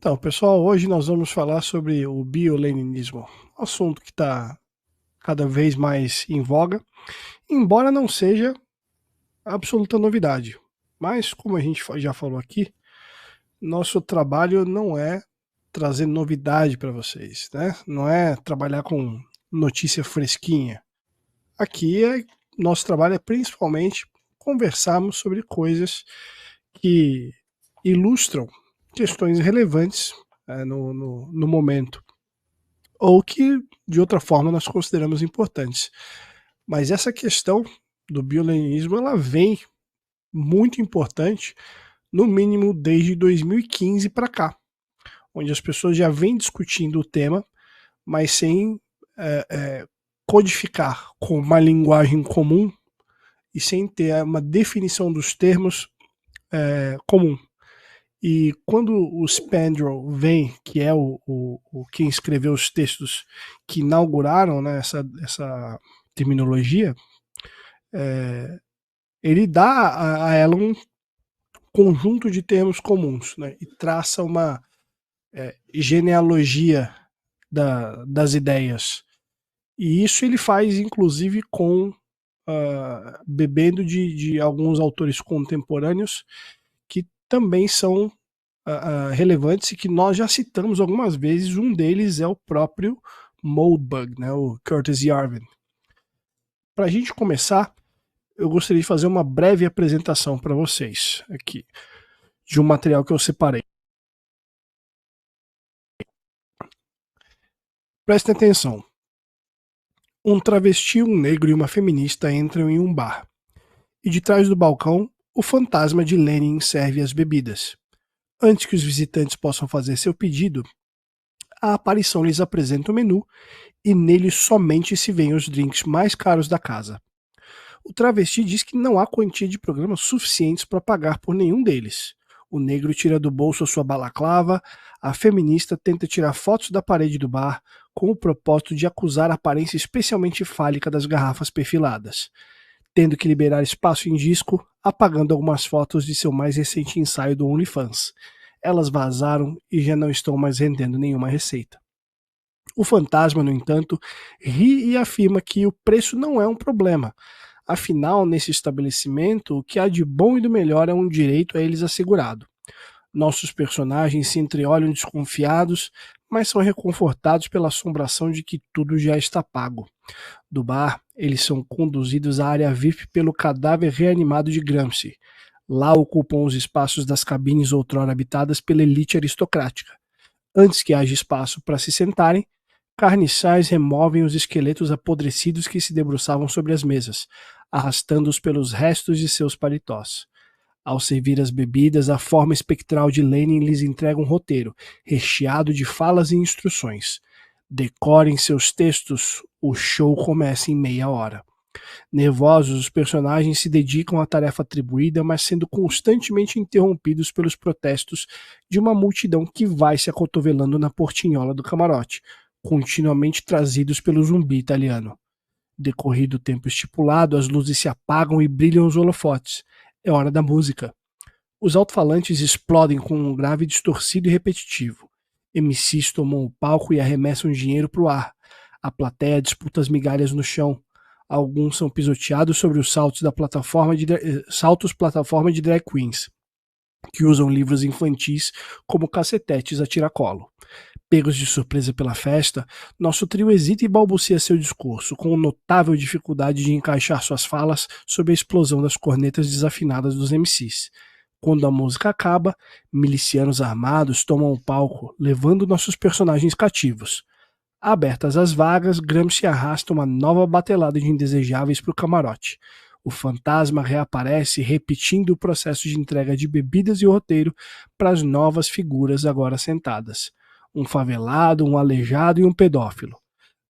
Então, pessoal, hoje nós vamos falar sobre o bioleninismo, um assunto que está cada vez mais em voga, embora não seja absoluta novidade. Mas, como a gente já falou aqui, nosso trabalho não é trazer novidade para vocês, né? Não é trabalhar com notícia fresquinha. Aqui, nosso trabalho é principalmente conversarmos sobre coisas que ilustram questões relevantes no momento, ou que de outra forma nós consideramos importantes. Mas essa questão do bioleninismo ela vem muito importante, no mínimo desde 2015 para cá, onde as pessoas já vêm discutindo o tema, mas sem codificar com uma linguagem comum e sem ter uma definição dos termos comum. E quando o Spandrel vem, que é quem escreveu os textos que inauguraram, né, essa terminologia, ele dá a ela um conjunto de termos comuns, né, e traça uma genealogia das ideias. E isso ele faz, inclusive, bebendo de alguns autores contemporâneos que também são relevantes e que nós já citamos algumas vezes. Um deles é o próprio Moldbug, né, o Curtis Yarvin. Para a gente começar, eu gostaria de fazer uma breve apresentação para vocês aqui de um material que eu separei. Prestem atenção. Um travesti, um negro e uma feminista entram em um bar. E de trás do balcão, o fantasma de Lenin serve as bebidas. Antes que os visitantes possam fazer seu pedido, a aparição lhes apresenta o menu e nele somente se veem os drinks mais caros da casa. O travesti diz que não há quantia de programas suficientes para pagar por nenhum deles. O negro tira do bolso a sua balaclava, a feminista tenta tirar fotos da parede do bar com o propósito de acusar a aparência especialmente fálica das garrafas perfiladas, tendo que liberar espaço em disco, apagando algumas fotos de seu mais recente ensaio do OnlyFans. Elas vazaram e já não estão mais rendendo nenhuma receita. O fantasma, no entanto, ri e afirma que o preço não é um problema. Afinal, nesse estabelecimento, o que há de bom e do melhor é um direito a eles assegurado. Nossos personagens se entreolham desconfiados, mas são reconfortados pela assombração de que tudo já está pago. Do bar, eles são conduzidos à área VIP pelo cadáver reanimado de Gramsci. Lá ocupam os espaços das cabines outrora habitadas pela elite aristocrática. Antes que haja espaço para se sentarem, carniçais removem os esqueletos apodrecidos que se debruçavam sobre as mesas, arrastando-os pelos restos de seus paletós. Ao servir as bebidas, a forma espectral de Lenin lhes entrega um roteiro, recheado de falas e instruções. Decorem seus textos, o show começa em meia hora. Nervosos, os personagens se dedicam à tarefa atribuída, mas sendo constantemente interrompidos pelos protestos de uma multidão que vai se acotovelando na portinhola do camarote, continuamente trazidos pelo zumbi italiano. Decorrido o tempo estipulado, as luzes se apagam e brilham os holofotes. É hora da música. Os alto-falantes explodem com um grave distorcido e repetitivo. MCs tomam o palco e arremessam dinheiro para o ar. A plateia disputa as migalhas no chão. Alguns são pisoteados sobre os saltos plataforma de drag queens, que usam livros infantis como cacetetes a tiracolo. Pegos de surpresa pela festa, nosso trio hesita e balbucia seu discurso, com notável dificuldade de encaixar suas falas sob a explosão das cornetas desafinadas dos MCs. Quando a música acaba, milicianos armados tomam o palco, levando nossos personagens cativos. Abertas as vagas, Gramsci arrasta uma nova batelada de indesejáveis para o camarote. O fantasma reaparece, repetindo o processo de entrega de bebidas e o roteiro para as novas figuras agora sentadas. Um favelado, um aleijado e um pedófilo.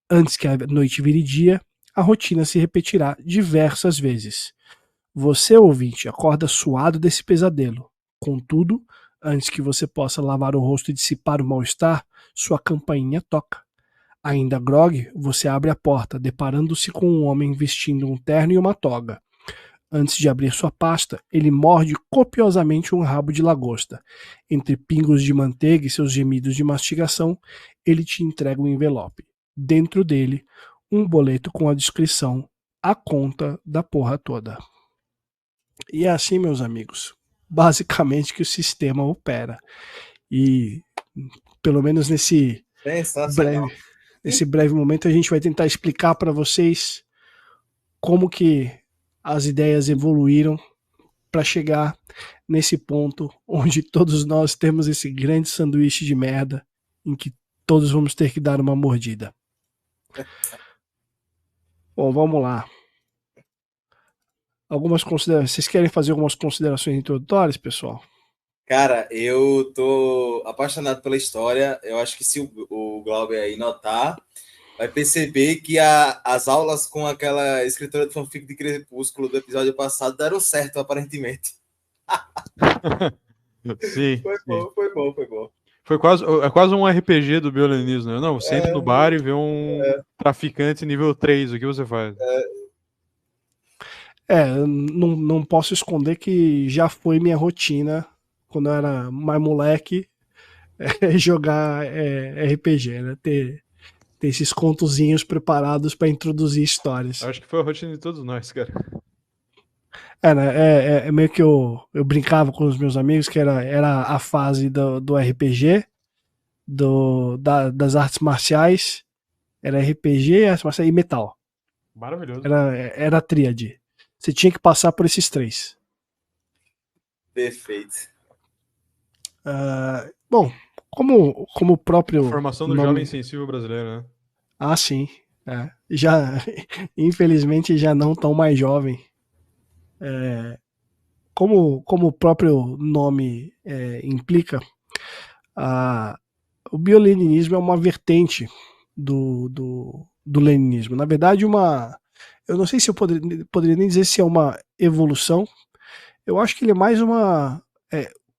Antes que a noite vire dia, a rotina se repetirá diversas vezes. Você, ouvinte, acorda suado desse pesadelo. Contudo, antes que você possa lavar o rosto e dissipar o mal-estar, sua campainha toca. Ainda grogue, você abre a porta, deparando-se com um homem vestindo um terno e uma toga. Antes de abrir sua pasta, ele morde copiosamente um rabo de lagosta. Entre pingos de manteiga e seus gemidos de mastigação, ele te entrega um envelope. Dentro dele, um boleto com a descrição: a conta da porra toda. E é assim, meus amigos, basicamente que o sistema opera. E, pelo menos nesse breve momento, a gente vai tentar explicar para vocês como que as ideias evoluíram para chegar nesse ponto onde todos nós temos esse grande sanduíche de merda em que todos vamos ter que dar uma mordida. Bom, vamos lá. Vocês querem fazer algumas considerações introdutórias, pessoal? Cara, eu tô apaixonado pela história. Eu acho que se o Glauber aí notar, vai perceber que as aulas com aquela escritora de fanfic de Crepúsculo do episódio passado deram certo, aparentemente. Sim. Foi bom. Foi quase um RPG do violinismo, né? Não, sente no bar e vê um traficante nível 3, o que você faz? Não posso esconder que já foi minha rotina quando eu era mais moleque jogar RPG, né? Ter esses contozinhos preparados para introduzir histórias. Acho que foi a rotina de todos nós, cara. Né? É meio que eu brincava com os meus amigos que era a fase do RPG, das artes marciais, era RPG, artes marciais e metal. Maravilhoso. Era a tríade. Você tinha que passar por esses três. Perfeito. Bom, como o próprio... Formação do jovem sensível brasileiro, né? Ah, sim. Infelizmente já não tão mais jovem. Como o próprio nome implica, o bioleninismo é uma vertente do leninismo. Na verdade, eu não sei se eu poderia nem dizer se é uma evolução. Eu acho que ele é mais uma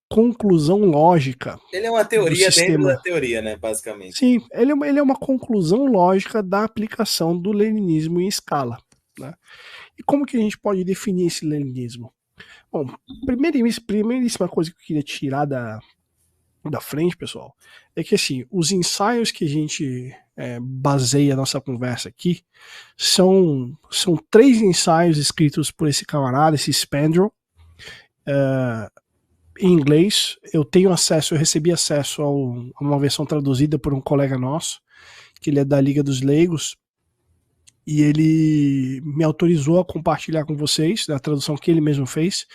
conclusão lógica. Ele é uma teoria dentro da teoria, né, basicamente. Sim, ele é uma conclusão lógica da aplicação do leninismo em escala. Né? E como que a gente pode definir esse leninismo? Bom, primeiríssima coisa que eu queria tirar da frente, pessoal, é que assim, os ensaios que a gente baseia a nossa conversa aqui são 3 ensaios escritos por esse camarada, esse Spandrel, em inglês. Eu recebi acesso a uma versão traduzida por um colega nosso, que ele é da Liga dos Leigos, e ele me autorizou a compartilhar com vocês a tradução que ele mesmo fez,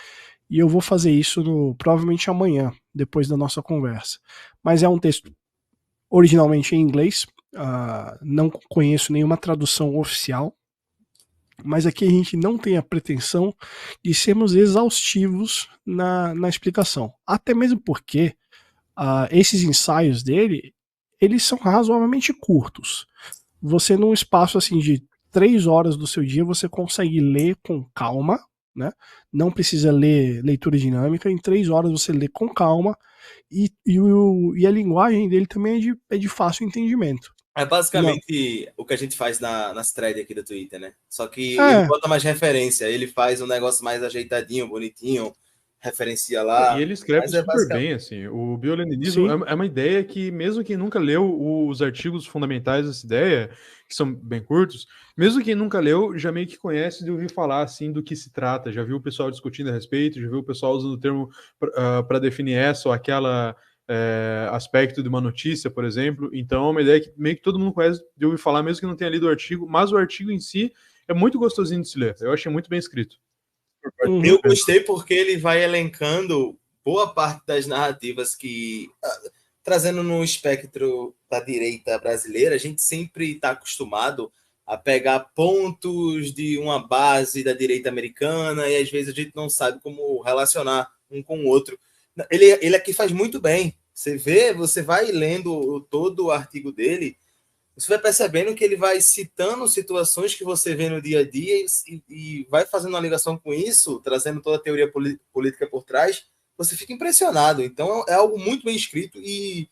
e eu vou fazer isso provavelmente amanhã, depois da nossa conversa. Mas é um texto originalmente em inglês, não conheço nenhuma tradução oficial, mas aqui a gente não tem a pretensão de sermos exaustivos na explicação. Até mesmo porque esses ensaios dele, eles são razoavelmente curtos. Você, num espaço assim de 3 horas do seu dia, você consegue ler com calma, né? Não precisa ler leitura dinâmica. Em 3 horas você lê com calma, e a linguagem dele também é de fácil entendimento. É basicamente o que a gente faz nas threads aqui do Twitter, né? Só que ele bota mais referência, ele faz um negócio mais ajeitadinho, bonitinho, referencia lá. E ele escreve super bem, assim. O bioleninismo é uma ideia que, mesmo quem nunca leu os artigos fundamentais dessa ideia, que são bem curtos, mesmo quem nunca leu, já meio que conhece de ouvir falar, assim, do que se trata. Já viu o pessoal discutindo a respeito, já viu o pessoal usando o termo para definir essa ou aquela aspecto de uma notícia, por exemplo. Então é uma ideia que meio que todo mundo conhece de ouvir falar, mesmo que não tenha lido o artigo, mas o artigo em si é muito gostosinho de se ler. Eu achei muito bem escrito. Eu gostei porque ele vai elencando boa parte das narrativas que, trazendo no espectro da direita brasileira, a gente sempre está acostumado a pegar pontos de uma base da direita americana e às vezes a gente não sabe como relacionar um com o outro. Ele aqui faz muito bem. Você vai lendo todo o artigo dele, você vai percebendo que ele vai citando situações que você vê no dia a dia e vai fazendo uma ligação com isso, trazendo toda a teoria política por trás, você fica impressionado. Então é algo muito bem escrito e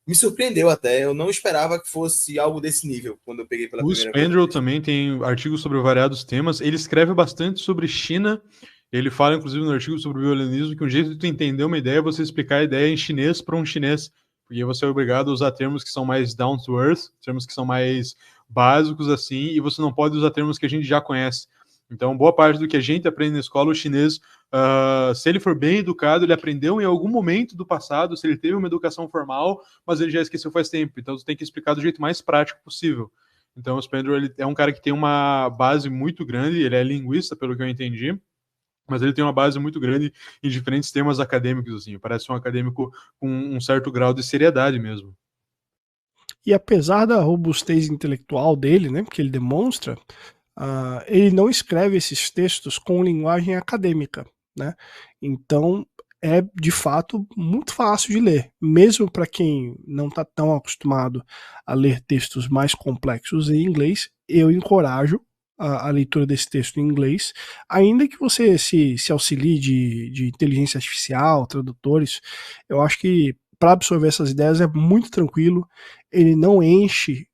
me surpreendeu até. Eu não esperava que fosse algo desse nível quando eu peguei pela primeira vez. O Spandrel também tem artigos sobre variados temas. Ele escreve bastante sobre China. Ele fala, inclusive, no artigo sobre o violinismo, que um jeito de tu entender uma ideia é você explicar a ideia em chinês para um chinês. Porque você é obrigado a usar termos que são mais down to earth, termos que são mais básicos, assim, e você não pode usar termos que a gente já conhece. Então, boa parte do que a gente aprende na escola, o chinês, se ele for bem educado, ele aprendeu em algum momento do passado, se ele teve uma educação formal, mas ele já esqueceu faz tempo. Então, você tem que explicar do jeito mais prático possível. Então, o Spandrel, ele é um cara que tem uma base muito grande, ele é linguista, pelo que eu entendi, mas ele tem uma base muito grande em diferentes temas acadêmicos, assim. Parece um acadêmico com um certo grau de seriedade mesmo. E apesar da robustez intelectual dele, né, que ele demonstra, ele não escreve esses textos com linguagem acadêmica, né? Então é de fato muito fácil de ler, mesmo para quem não está tão acostumado a ler textos mais complexos em inglês. Eu encorajo a leitura desse texto em inglês, ainda que você se auxilie de inteligência artificial, tradutores. Eu acho que para absorver essas ideias é muito tranquilo. Ele não enche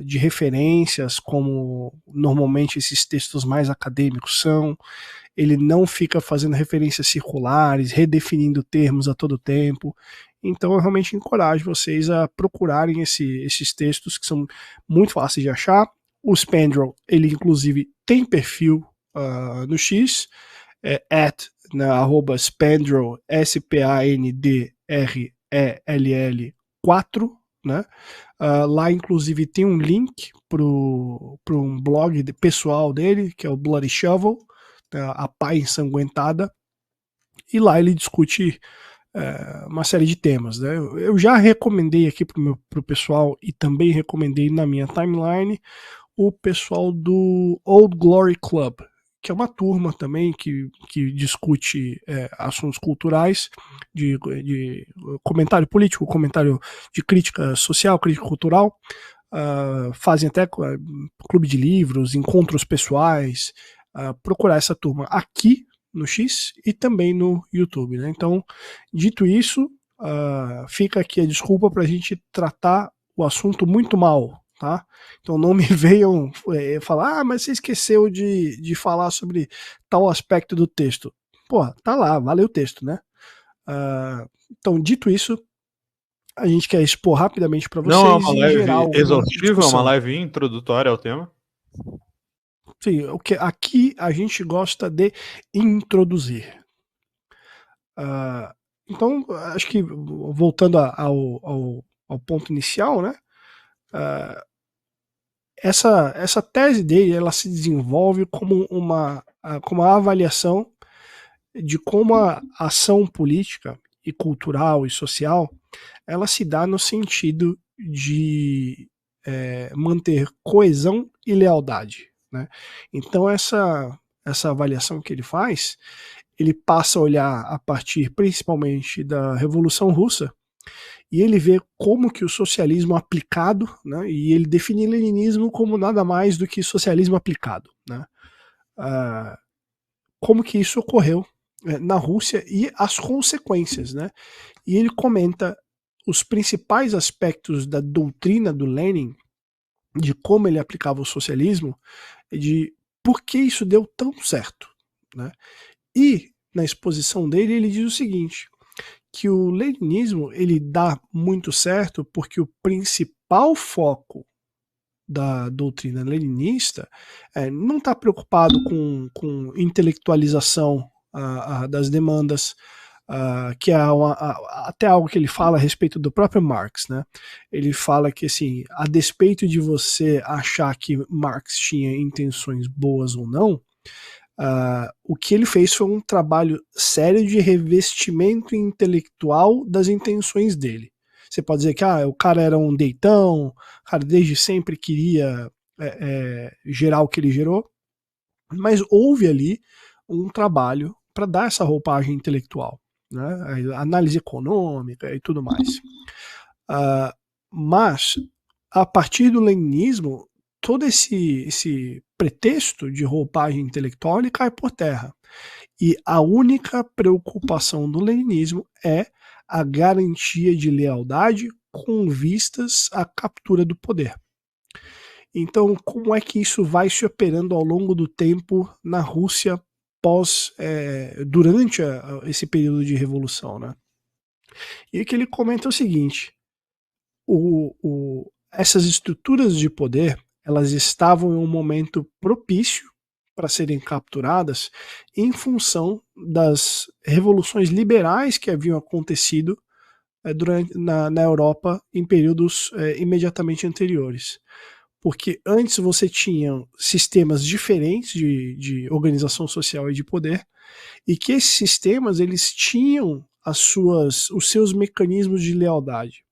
de referências como normalmente esses textos mais acadêmicos são. Ele não fica fazendo referências circulares, redefinindo termos a todo tempo. Então eu realmente encorajo vocês a procurarem esses textos que são muito fáceis de achar. O Spandrel, ele inclusive tem perfil no X, @Spandrel, SPANDRELL 4, né? Lá inclusive tem um link para um blog pessoal dele, que é o Bloody Shovel, a pá ensanguentada, e lá ele discute uma série de temas, né? Eu já recomendei aqui pro pessoal e também recomendei na minha timeline o pessoal do Old Glory Club, que é uma turma também que discute assuntos culturais, de comentário político, comentário de crítica social, crítica cultural. Fazem até clube de livros, encontros pessoais. Procurar essa turma aqui no X e também no YouTube, né? Então, dito isso, fica aqui a desculpa para a gente tratar o assunto muito mal, tá? Então não me venham falar, mas você esqueceu de falar sobre tal aspecto do texto. Pô, tá lá, valeu o texto, né? Então, dito isso, a gente quer expor rapidamente para vocês. Não é uma live exaustiva, é uma live introdutória ao tema. Sim, aqui a gente gosta de introduzir. Então, acho que voltando ao ponto inicial, né? Essa tese dele, ela se desenvolve como uma avaliação de como a ação política e cultural e social ela se dá no sentido de manter coesão e lealdade, né? Então essa avaliação que ele faz, ele passa a olhar a partir principalmente da Revolução Russa, e ele vê como que o socialismo aplicado, né, e ele define o leninismo como nada mais do que socialismo aplicado, né? Como que isso ocorreu na Rússia e as consequências, né? E ele comenta os principais aspectos da doutrina do Lenin, de como ele aplicava o socialismo, de por que isso deu tão certo, né? E na exposição dele ele diz o seguinte, que o leninismo ele dá muito certo porque o principal foco da doutrina leninista não está preocupado com intelectualização das demandas, que é até algo que ele fala a respeito do próprio Marx, né? Ele fala que, assim, a despeito de você achar que Marx tinha intenções boas ou não, o que ele fez foi um trabalho sério de revestimento intelectual das intenções dele. Você pode dizer que o cara era um deitão, o cara desde sempre queria gerar o que ele gerou, mas houve ali um trabalho para dar essa roupagem intelectual, né? A análise econômica e tudo mais. Mas, a partir do leninismo, todo esse pretexto de roupagem intelectual ele cai por terra. E a única preocupação do leninismo é a garantia de lealdade com vistas à captura do poder. Então, como é que isso vai se operando ao longo do tempo na Rússia durante esse período de revolução, né? E que ele comenta o seguinte: essas estruturas de poder, elas estavam em um momento propício para serem capturadas em função das revoluções liberais que haviam acontecido na Europa em períodos imediatamente anteriores. Porque antes você tinha sistemas diferentes de organização social e de poder, e que esses sistemas eles tinham os seus mecanismos de lealdade.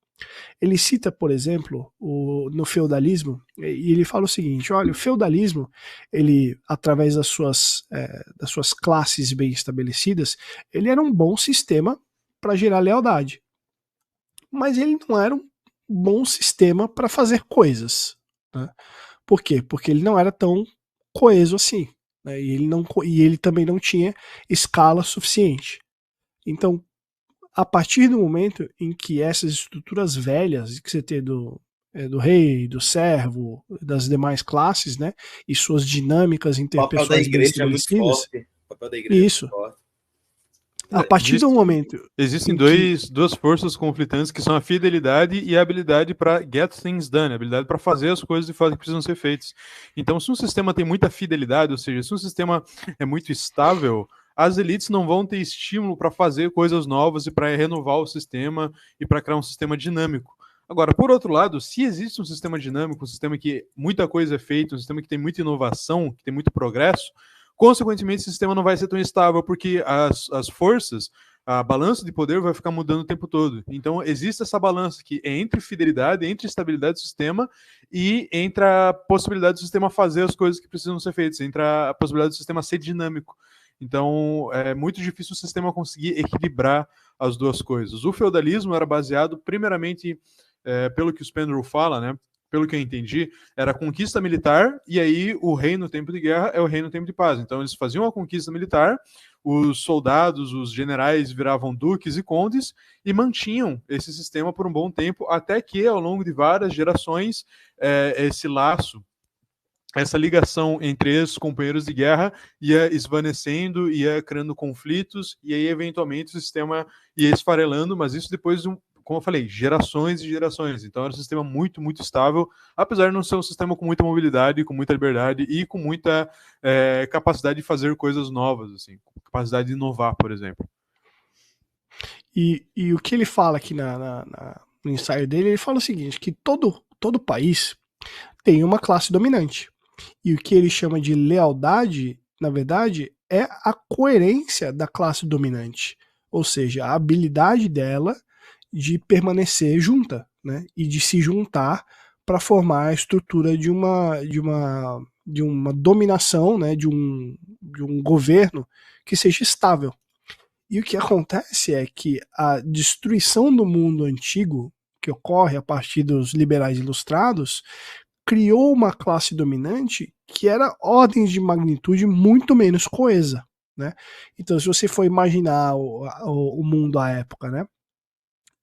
Ele cita, por exemplo, no feudalismo, e ele fala o seguinte: olha, o feudalismo, ele, através das suas classes bem estabelecidas, ele era um bom sistema para gerar lealdade. Mas ele não era um bom sistema para fazer coisas. Né? Por quê? Porque ele não era tão coeso assim. Né? E ele também não tinha escala suficiente. Então, a partir do momento em que essas estruturas velhas que você tem do rei, do servo, das demais classes, né, e suas dinâmicas interpessoais bem estabelecidas, o papel da igreja isso. É muito forte. A partir do momento... Existem duas forças conflitantes que são a fidelidade e a habilidade para get things done, a habilidade para fazer as coisas de fato que precisam ser feitas. Então, se um sistema tem muita fidelidade, ou seja, se um sistema é muito estável, as elites não vão ter estímulo para fazer coisas novas e para renovar o sistema e para criar um sistema dinâmico. Agora, por outro lado, se existe um sistema dinâmico, um sistema que muita coisa é feita, um sistema que tem muita inovação, que tem muito progresso, consequentemente, esse sistema não vai ser tão estável, porque as forças, a balança de poder vai ficar mudando o tempo todo. Então, existe essa balança que é entre fidelidade, entre estabilidade do sistema e entre a possibilidade do sistema fazer as coisas que precisam ser feitas, entre a possibilidade do sistema ser dinâmico. Então, é muito difícil o sistema conseguir equilibrar as duas coisas. O feudalismo era baseado, primeiramente, pelo que o Spendrell fala, né? Pelo que eu entendi, era conquista militar, e aí o rei no tempo de guerra é o rei no tempo de paz. Então eles faziam a conquista militar, os soldados, os generais viravam duques e condes e mantinham esse sistema por um bom tempo, até que ao longo de várias gerações, esse laço, essa ligação entre esses companheiros de guerra ia esvanecendo, ia criando conflitos, e aí eventualmente o sistema ia esfarelando, mas isso depois de como eu falei, gerações e gerações. Então era um sistema muito, muito estável, apesar de não ser um sistema com muita mobilidade, com muita liberdade e com muita capacidade de fazer coisas novas, assim, capacidade de inovar, por exemplo. E o que ele fala aqui no ensaio dele, ele fala o seguinte, que todo país tem uma classe dominante. E o que ele chama de lealdade, na verdade, é a coerência da classe dominante. Ou seja, a habilidade dela de permanecer junta, né? E de se juntar para formar a estrutura de uma dominação, né? De um governo que seja estável. E o que acontece é que a destruição do mundo antigo, que ocorre a partir dos liberais ilustrados, criou uma classe dominante que era ordens de magnitude muito menos coesa, né? Então, se você for imaginar o mundo à época, né?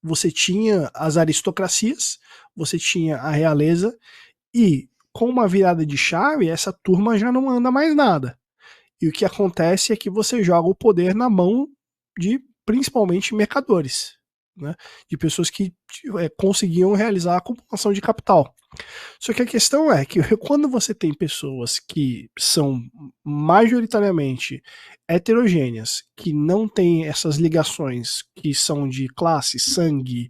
Você tinha as aristocracias, você tinha a realeza, e com uma virada de chave, essa turma já não anda mais nada. E o que acontece é que você joga o poder na mão de, principalmente, mercadores, né? De pessoas que conseguiam realizar a acumulação de capital. Só que a questão é que quando você tem pessoas que são majoritariamente heterogêneas, que não têm essas ligações que são de classe, sangue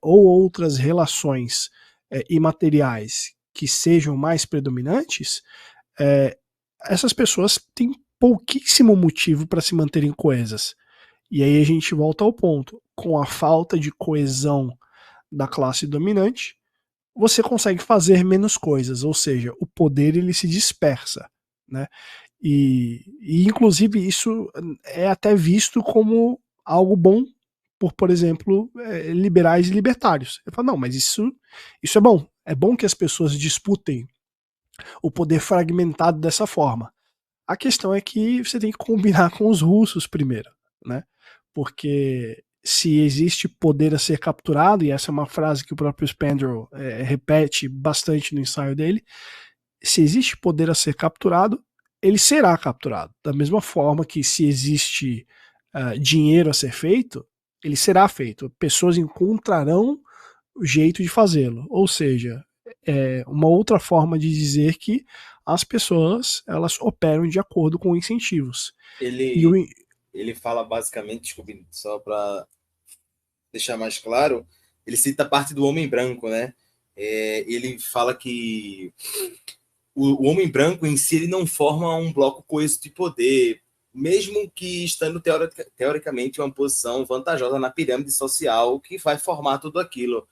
ou outras relações imateriais que sejam mais predominantes, essas pessoas têm pouquíssimo motivo para se manterem coesas. E aí a gente volta ao ponto. Com a falta de coesão da classe dominante, você consegue fazer menos coisas, ou seja, o poder ele se dispersa, né? E inclusive isso é até visto como algo bom por exemplo, liberais e libertários. Eu falo, não, mas isso é bom que as pessoas disputem o poder fragmentado dessa forma. A questão é que você tem que combinar com os russos primeiro, né? Porque se existe poder a ser capturado, e essa é uma frase que o próprio Spandrel repete bastante no ensaio dele, se existe poder a ser capturado, ele será capturado. Da mesma forma que se existe dinheiro a ser feito, ele será feito. Pessoas encontrarão o jeito de fazê-lo. Ou seja, é uma outra forma de dizer que as pessoas elas operam de acordo com incentivos. Ele fala basicamente, desculpe, só para deixar mais claro, ele cita a parte do homem branco, né? Ele fala que o homem branco em si ele não forma um bloco coeso de poder, mesmo que estando teoricamente em uma posição vantajosa na pirâmide social que vai formar tudo aquilo.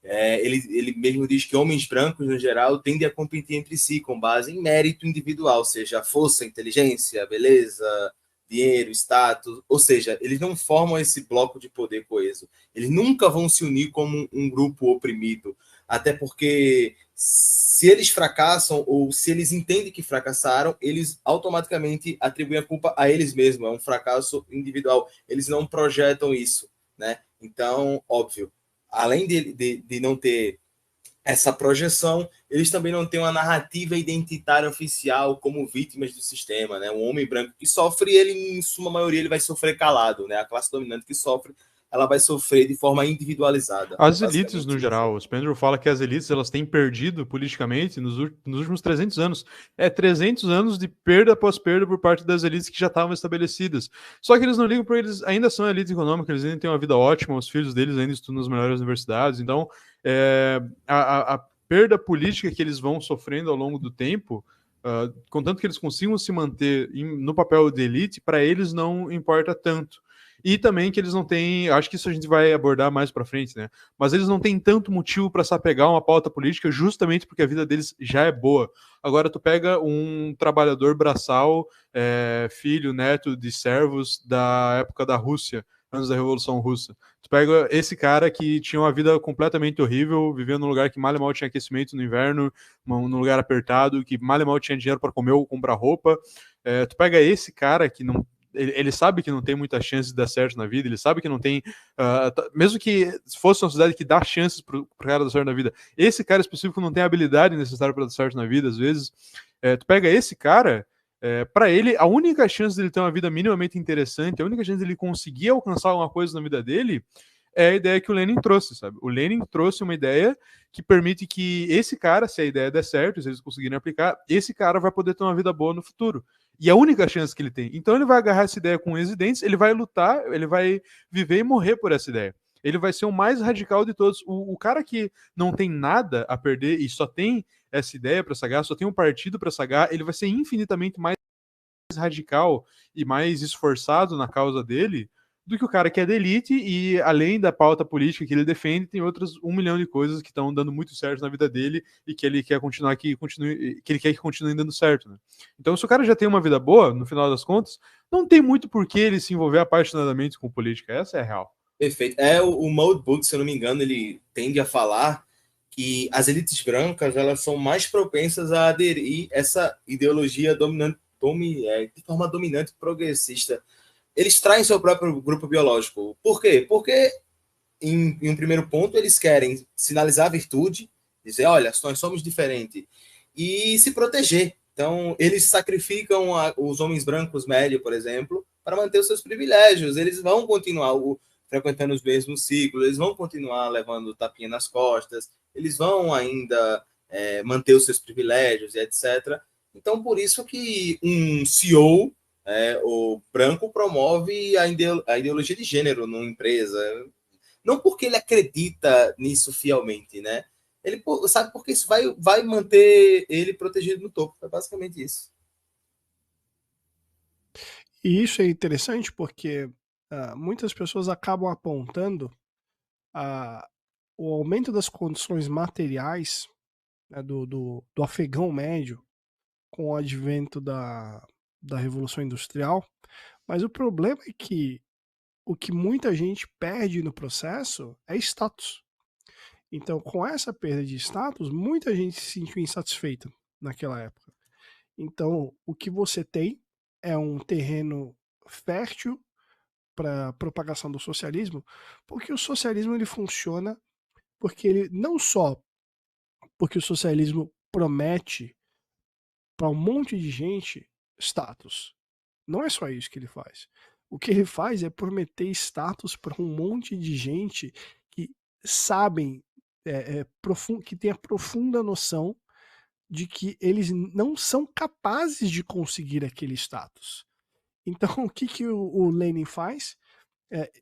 Ele mesmo diz que homens brancos, no geral, tendem a competir entre si com base em mérito individual, seja força, inteligência, beleza, dinheiro, status, ou seja, eles não formam esse bloco de poder coeso. Eles nunca vão se unir como um grupo oprimido, até porque se eles fracassam ou se eles entendem que fracassaram, eles automaticamente atribuem a culpa a eles mesmos, é um fracasso individual. Eles não projetam isso, né? Então, óbvio, além de não ter essa projeção, eles também não têm uma narrativa identitária oficial como vítimas do sistema, né? Um homem branco que sofre, ele em sua maioria ele vai sofrer calado, né? A classe dominante que sofre, ela vai sofrer de forma individualizada. As elites, no geral, o Spandrel fala que as elites elas têm perdido politicamente nos últimos 300 anos. 300 anos de perda após perda por parte das elites que já estavam estabelecidas. Só que eles não ligam porque eles ainda são elites econômicas, eles ainda têm uma vida ótima, os filhos deles ainda estudam nas melhores universidades. Então, a perda política que eles vão sofrendo ao longo do tempo, contanto que eles consigam se manter no papel de elite, para eles não importa tanto. E também que eles não têm, acho que isso a gente vai abordar mais para frente, né? Mas eles não têm tanto motivo para se apegar a uma pauta política justamente porque a vida deles já é boa. Agora tu pega um trabalhador braçal, filho, neto de servos da época da Rússia, antes da Revolução Russa. Tu pega esse cara que tinha uma vida completamente horrível, vivendo num lugar que mal e mal tinha aquecimento no inverno, num lugar apertado, que mal e mal tinha dinheiro para comer ou comprar roupa. Tu pega esse cara que não ele sabe que não tem muita chance de dar certo na vida, ele sabe que não tem. Mesmo que fosse uma cidade que dá chances pro cara dar certo na vida, esse cara específico não tem a habilidade necessária para dar certo na vida, às vezes. Tu pega esse cara, para ele, a única chance dele ter uma vida minimamente interessante, a única chance dele conseguir alcançar alguma coisa na vida dele, é a ideia que o Lenin trouxe, sabe? O Lenin trouxe uma ideia que permite que esse cara, se a ideia der certo, se eles conseguirem aplicar, esse cara vai poder ter uma vida boa no futuro. E a única chance que ele tem. Então ele vai agarrar essa ideia com unhas e dentes, ele vai lutar, ele vai viver e morrer por essa ideia. Ele vai ser o mais radical de todos. O cara que não tem nada a perder e só tem essa ideia para sagar, só tem um partido para sagar, ele vai ser infinitamente mais radical e mais esforçado na causa dele do que o cara que é da elite e, além da pauta política que ele defende, tem outras 1 milhão de coisas que estão dando muito certo na vida dele e que ele quer continuar que ele quer que continuem dando certo, né? Então, se o cara já tem uma vida boa, no final das contas, não tem muito por que ele se envolver apaixonadamente com política. Essa é a real. Perfeito. O Moldbook, se eu não me engano, ele tende a falar que as elites brancas elas são mais propensas a aderir essa ideologia dominante, de forma dominante progressista. Eles traem seu próprio grupo biológico. Por quê? Porque, em um primeiro ponto, eles querem sinalizar a virtude, dizer, olha, nós somos diferentes, e se proteger. Então, eles sacrificam os homens brancos médios, por exemplo, para manter os seus privilégios. Eles vão continuar frequentando os mesmos ciclos, eles vão continuar levando tapinha nas costas, eles vão ainda manter os seus privilégios e etc. Então, por isso que um CEO o branco promove a ideologia de gênero numa empresa. Não porque ele acredita nisso fielmente, né? Ele sabe porque isso vai manter ele protegido no topo. É basicamente isso. E isso é interessante porque muitas pessoas acabam apontando o aumento das condições materiais, né, do afegão médio com o advento da Revolução Industrial, mas o problema é que o que muita gente perde no processo é status. Então, com essa perda de status, muita gente se sentiu insatisfeita naquela época. Então, o que você tem é um terreno fértil para propagação do socialismo, porque o socialismo ele funciona porque ele não só porque o socialismo promete para um monte de gente status. Não é só isso que ele faz. O que ele faz é prometer status para um monte de gente que sabem, que tem a profunda noção de que eles não são capazes de conseguir aquele status. Então, o que o Lenin faz?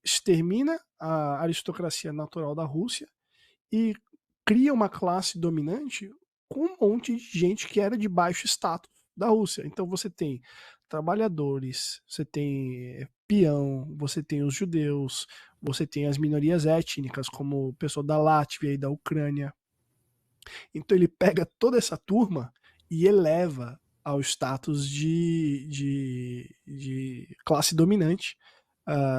Extermina a aristocracia natural da Rússia e cria uma classe dominante com um monte de gente que era de baixo status da Rússia. Então você tem trabalhadores, você tem peão, você tem os judeus, você tem as minorias étnicas, como o pessoal da Látvia e da Ucrânia. Então ele pega toda essa turma e eleva ao status de classe dominante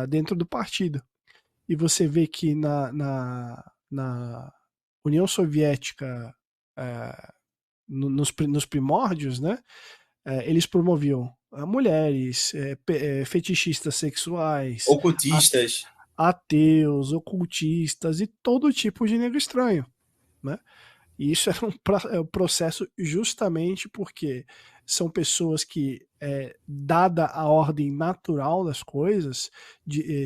dentro do partido. E você vê que na União Soviética, nos primórdios, né, eles promoviam mulheres, fetichistas sexuais, ocultistas, ateus, ocultistas e todo tipo de negro estranho, né? E isso era um processo justamente porque são pessoas que, dada a ordem natural das coisas,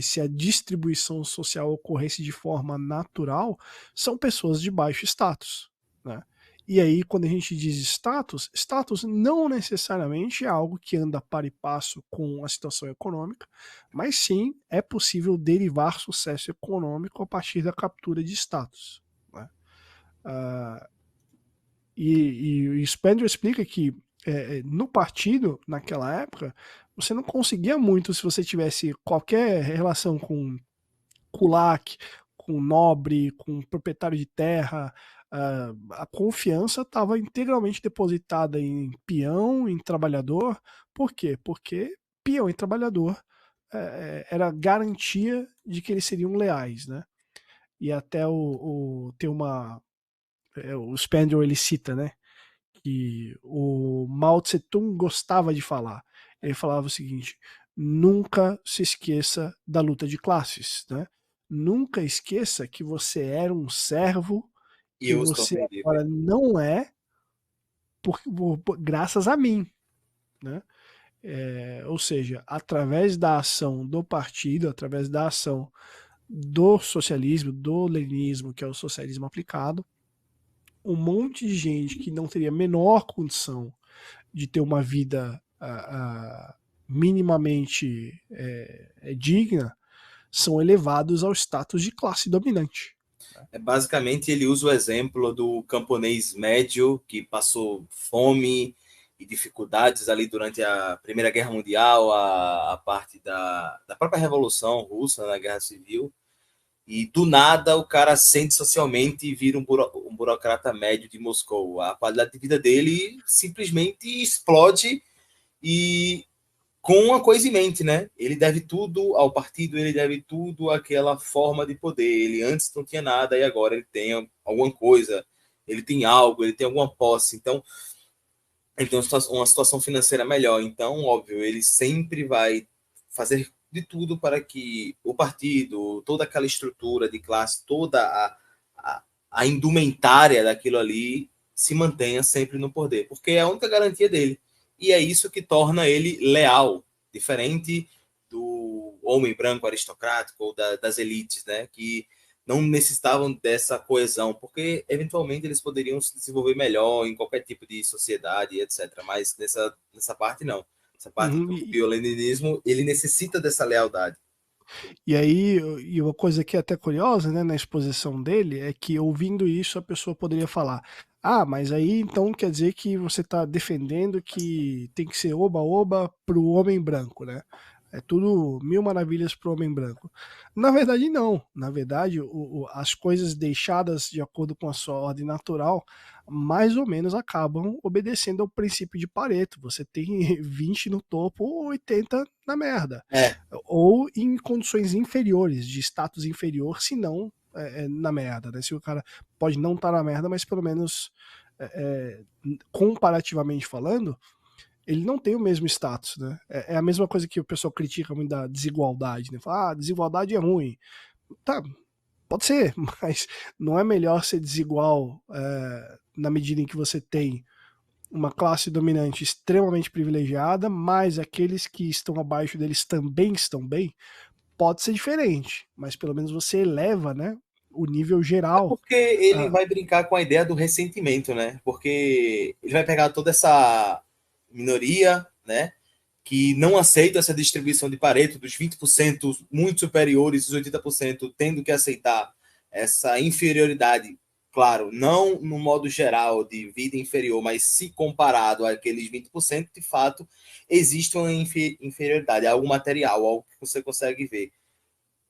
se a distribuição social ocorresse de forma natural, são pessoas de baixo status, né? E aí, quando a gente diz status, status não necessariamente é algo que anda par e passo com a situação econômica, mas sim é possível derivar sucesso econômico a partir da captura de status, né? E Spender explica que no partido, naquela época, você não conseguia muito se você tivesse qualquer relação com kulak, com nobre, com proprietário de terra. A confiança estava integralmente depositada em peão, em trabalhador. Por quê? Porque peão e trabalhador era garantia de que eles seriam leais, né? E até tem uma o Spender ele cita, né, que o Mao Tse Tung gostava de falar. Ele falava o seguinte: nunca se esqueça da luta de classes, né? Nunca esqueça que você era um servo e que eu estou você perdido. agora não é graças a mim, né? Ou seja, através da ação do partido, através da ação do socialismo, do leninismo, que é o socialismo aplicado, um monte de gente que não teria a menor condição de ter uma vida minimamente digna são elevados ao status de classe dominante. Basicamente, ele usa o exemplo do camponês médio que passou fome e dificuldades ali durante a Primeira Guerra Mundial, a parte da própria Revolução Russa, na Guerra Civil, e do nada o cara ascende socialmente e vira um burocrata médio de Moscou. A qualidade de vida dele simplesmente explode, e com uma coisa em mente, né? Ele deve tudo ao partido, ele deve tudo àquela forma de poder. Ele antes não tinha nada e agora ele tem alguma coisa, ele tem algo, ele tem alguma posse. Então, ele tem uma situação financeira melhor. Então, óbvio, ele sempre vai fazer de tudo para que o partido, toda aquela estrutura de classe, toda a indumentária daquilo ali se mantenha sempre no poder, porque é a única garantia dele. E é isso que torna ele leal, diferente do homem branco aristocrático ou das elites, né, que não necessitavam dessa coesão, porque eventualmente eles poderiam se desenvolver melhor em qualquer tipo de sociedade, etc. Mas nessa parte não. Essa parte do bioleninismo, ele necessita dessa lealdade. E aí, e uma coisa que é até curiosa, né, na exposição dele, é que ouvindo isso a pessoa poderia falar: ah, mas aí então quer dizer que você está defendendo que tem que ser oba-oba para o homem branco, né? É tudo mil maravilhas para o homem branco. Na verdade, não. Na verdade, as coisas deixadas de acordo com a sua ordem natural, mais ou menos acabam obedecendo ao princípio de Pareto. Você tem 20 no topo, 80 na merda. Ou em condições inferiores, de status inferior, se não na merda, né? Se o cara pode não estar na merda, mas pelo menos comparativamente falando, ele não tem o mesmo status, né? É a mesma coisa que o pessoal critica muito da desigualdade, né? Fala, desigualdade é ruim. Tá, pode ser, mas não é melhor ser desigual na medida em que você tem uma classe dominante extremamente privilegiada, mas aqueles que estão abaixo deles também estão bem? Pode ser diferente, mas pelo menos você eleva, né, o nível geral. Porque ele vai brincar com a ideia do ressentimento, né? Porque ele vai pegar toda essa minoria, né, que não aceita essa distribuição de Pareto dos 20% muito superiores, os 80% tendo que aceitar essa inferioridade. Claro, não no modo geral de vida inferior, mas se comparado àqueles 20%, de fato, existe uma inferioridade, algo material, algo que você consegue ver.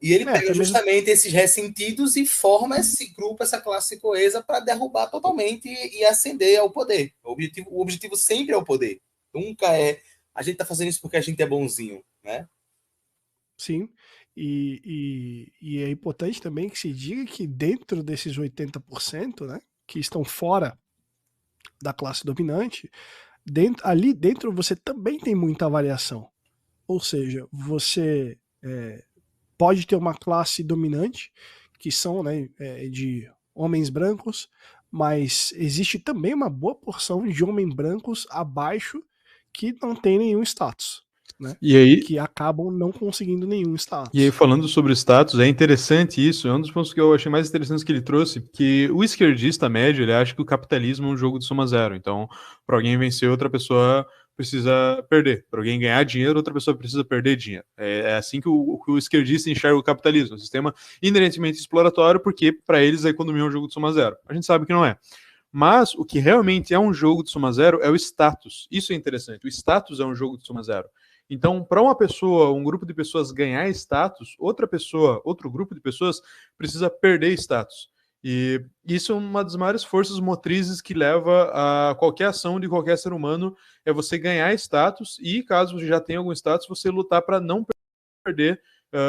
E ele pega justamente esses ressentidos e forma esse grupo, essa classe coesa, para derrubar totalmente e ascender ao poder. O objetivo sempre é o poder. Nunca é a gente tá fazendo isso porque a gente é bonzinho, né? Sim. E é importante também que se diga que dentro desses 80%, né, que estão fora da classe dominante, ali dentro você também tem muita variação. Ou seja, você pode ter uma classe dominante, que são, né, de homens brancos, mas existe também uma boa porção de homens brancos abaixo que não tem nenhum status, né? E aí, que acabam não conseguindo nenhum status. E aí, falando sobre status, é interessante isso, é um dos pontos que eu achei mais interessantes que ele trouxe, que o esquerdista médio, ele acha que o capitalismo é um jogo de soma zero, então, para alguém vencer, outra pessoa precisa perder, para alguém ganhar dinheiro, outra pessoa precisa perder dinheiro. É assim que o esquerdista enxerga o capitalismo, um sistema inerentemente exploratório, porque para eles a economia é um jogo de soma zero. A gente sabe que não é. Mas o que realmente é um jogo de soma zero é o status. Isso é interessante. O status é um jogo de soma zero. Então, para uma pessoa, um grupo de pessoas ganhar status, outra pessoa, outro grupo de pessoas precisa perder status. E isso é uma das maiores forças motrizes que leva a qualquer ação de qualquer ser humano, é você ganhar status e, caso você já tenha algum status, você lutar para não perder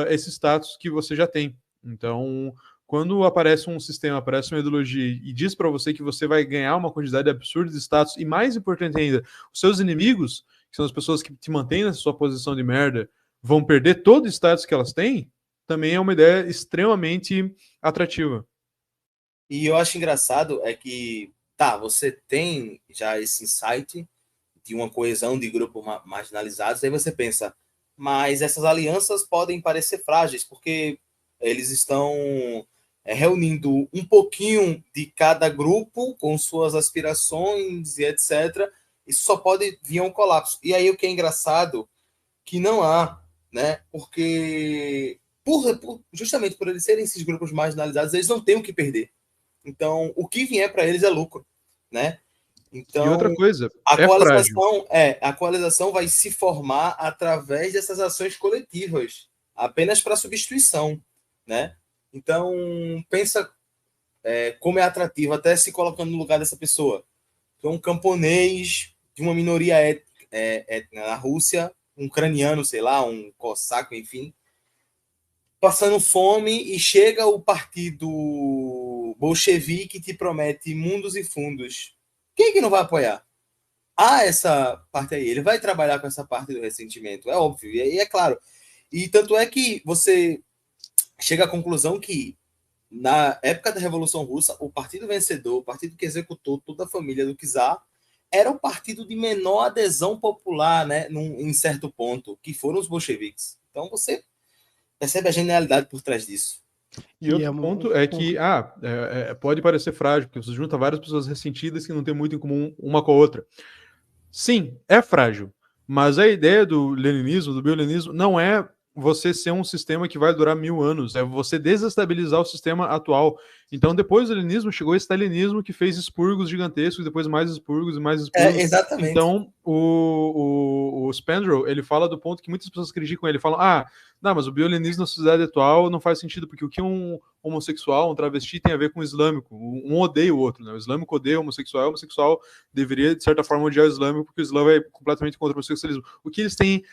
esse status que você já tem. Então, quando aparece um sistema, aparece uma ideologia e diz para você que você vai ganhar uma quantidade absurda de status, e mais importante ainda, os seus inimigos, que são as pessoas que te mantêm nessa sua posição de merda, vão perder todo o status que elas têm, também é uma ideia extremamente atrativa. E eu acho engraçado é que, você tem já esse insight de uma coesão de grupos marginalizados, aí você pensa, mas essas alianças podem parecer frágeis, porque eles estão reunindo um pouquinho de cada grupo com suas aspirações e etc. Isso só pode vir a um colapso. E aí o que é engraçado, que não há, né? Porque justamente por eles serem esses grupos marginalizados, eles não têm o que perder. Então, o que vier para eles é lucro, né? Então, e outra coisa, a coalização vai se formar através dessas ações coletivas, apenas para substituição, né? Então, pensa como é atrativo, até se colocando no lugar dessa pessoa. Então, um camponês de uma minoria étnica na Rússia, um ucraniano, sei lá, um cosaco, enfim, passando fome, e chega o partido bolchevique que te promete mundos e fundos. Quem é que não vai apoiar? Essa parte aí. Ele vai trabalhar com essa parte do ressentimento, é óbvio. E é claro. E tanto é que você chega à conclusão que, na época da Revolução Russa, o partido vencedor, o partido que executou toda a família do czar, era o partido de menor adesão popular, né, em certo ponto, que foram os bolcheviques. Então você percebe a genialidade por trás disso. E outro ponto é que pode parecer frágil, porque você junta várias pessoas ressentidas que não tem muito em comum uma com a outra. Sim, é frágil, mas a ideia do leninismo, do biolinismo, não é você ser um sistema que vai durar 1000 anos, é você desestabilizar o sistema atual. Então, depois do leninismo, chegou o stalinismo, que fez expurgos gigantescos, depois mais expurgos e mais expurgos. Exatamente. Então, o Spandrel, ele fala do ponto que muitas pessoas criticam ele, falam, não, mas o biolinismo na sociedade atual não faz sentido, porque o que um homossexual, um travesti tem a ver com o islâmico, um odeia o outro, né? O islâmico odeia o homossexual deveria, de certa forma, odiar o islâmico, porque o islã é completamente contra o homossexualismo. O que eles têm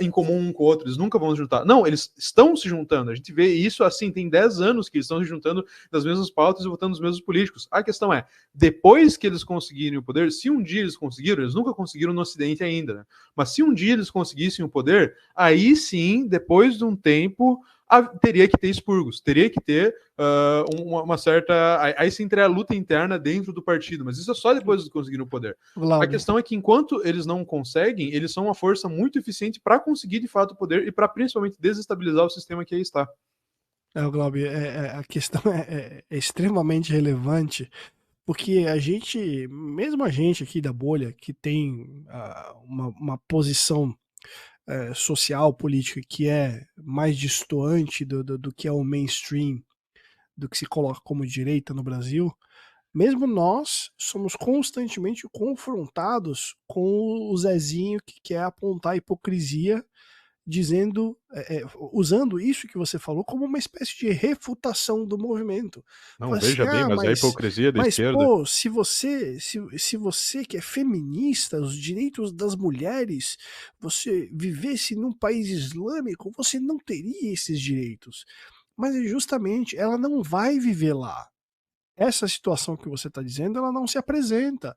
em comum um com o outro? Eles nunca vão se juntar. Não, eles estão se juntando. A gente vê isso assim, tem 10 anos que eles estão se juntando das mesmas mesmas pautas e votando nos mesmos políticos. A questão é, depois que eles conseguirem o poder, se um dia eles conseguiram, eles nunca conseguiram no Ocidente ainda, né? Mas se um dia eles conseguissem o poder, aí sim, depois de um tempo, teria que ter expurgos, teria que ter uma certa... Aí sim teria a luta interna dentro do partido, mas isso é só depois de conseguirem o poder. A questão é que enquanto eles não conseguem, eles são uma força muito eficiente para conseguir de fato o poder e para principalmente desestabilizar o sistema que aí está. Glauber, a questão é extremamente relevante, porque mesmo a gente aqui da bolha, que tem uma posição social, política, que é mais distoante do que é o mainstream, do que se coloca como direita no Brasil, mesmo nós somos constantemente confrontados com o Zezinho que quer apontar a hipocrisia, dizendo, usando isso que você falou como uma espécie de refutação do movimento. Não, veja bem, mas a hipocrisia da esquerda... Pô, se você que é feminista, os direitos das mulheres, você vivesse num país islâmico, você não teria esses direitos. Mas justamente, ela não vai viver lá. Essa situação que você está dizendo, ela não se apresenta.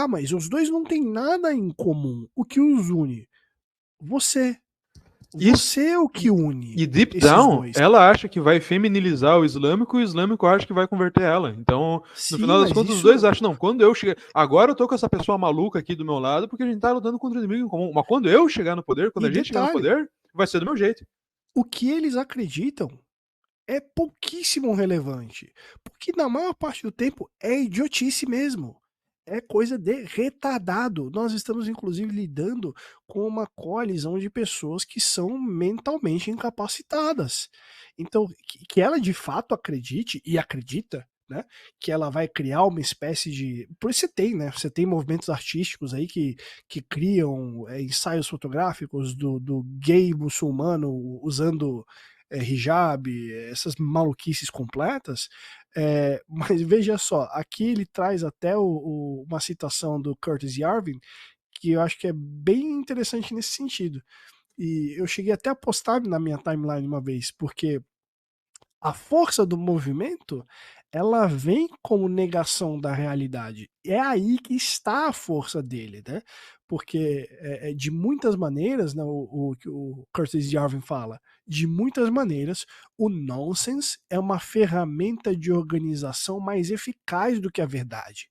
Mas os dois não têm nada em comum. O que os une? Você. Você é o que une. E deep down, ela acha que vai feminilizar o islâmico e o islâmico acha que vai converter ela. Então, no final das contas, os dois acham, não, quando eu chegar... Agora eu tô com essa pessoa maluca aqui do meu lado porque a gente tá lutando contra o inimigo em comum. Mas quando eu chegar no poder, quando a gente chegar no poder, vai ser do meu jeito. O que eles acreditam é pouquíssimo relevante. Porque na maior parte do tempo é idiotice mesmo. É coisa de retardado. Nós estamos, inclusive, lidando com uma coalizão de pessoas que são mentalmente incapacitadas. Então, que ela de fato acredite, e acredita, né, que ela vai criar uma espécie de... Por isso você tem movimentos artísticos aí que criam ensaios fotográficos do gay muçulmano usando hijab, essas maluquices completas. Mas veja só, aqui ele traz até uma citação do Curtis Yarvin, que eu acho que é bem interessante nesse sentido. E eu cheguei até a postar na minha timeline uma vez, porque a força do movimento, ela vem como negação da realidade. É aí que está a força dele, né? Porque de muitas maneiras, né, o Curtis Yarvin fala, de muitas maneiras, o nonsense é uma ferramenta de organização mais eficaz do que a verdade.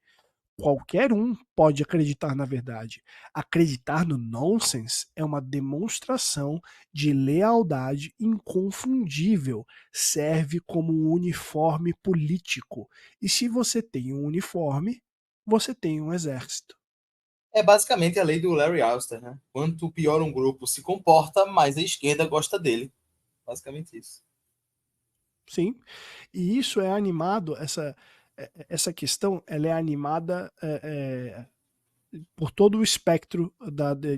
Qualquer um pode acreditar na verdade. Acreditar no nonsense é uma demonstração de lealdade inconfundível. Serve como um uniforme político. E se você tem um uniforme, você tem um exército. É basicamente a lei do Larry Alster, né? Quanto pior um grupo se comporta, mais a esquerda gosta dele. Basicamente isso. Sim. E isso é animado, essa questão, ela é animada por todo o espectro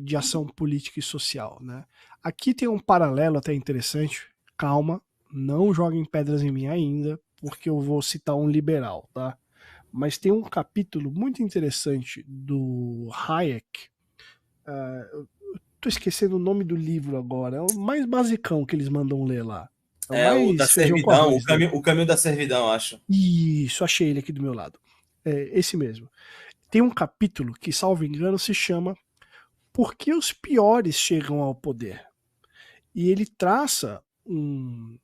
de ação política e social, né? Aqui tem um paralelo até interessante. Calma, não joguem pedras em mim ainda, porque eu vou citar um liberal, tá? Mas tem um capítulo muito interessante do Hayek. Tô esquecendo o nome do livro agora. É o mais basicão que eles mandam ler lá. O da servidão, o caminho da servidão, acho. Isso, achei ele aqui do meu lado. Esse mesmo. Tem um capítulo que, salvo engano, se chama Por que os piores chegam ao poder? E ele traça um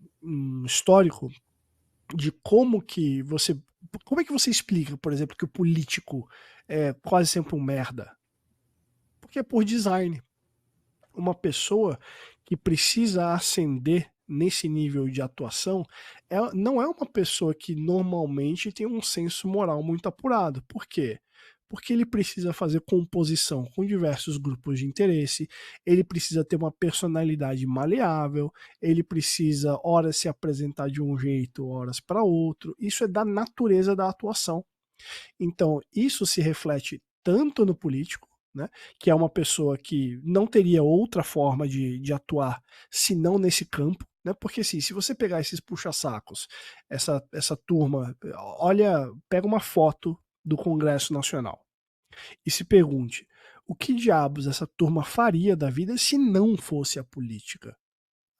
histórico de como é que você explica, por exemplo, que o político é quase sempre um merda? Porque é por design. Uma pessoa que precisa ascender nesse nível de atuação não é uma pessoa que normalmente tem um senso moral muito apurado. Por quê? Porque ele precisa fazer composição com diversos grupos de interesse, ele precisa ter uma personalidade maleável, ele precisa horas se apresentar de um jeito, horas para outro. Isso é da natureza da atuação. Então, isso se reflete tanto no político, né, que é uma pessoa que não teria outra forma de atuar senão nesse campo, né, porque assim, se você pegar esses puxa-sacos, essa turma, pega uma foto do Congresso Nacional e se pergunte, o que diabos essa turma faria da vida se não fosse a política?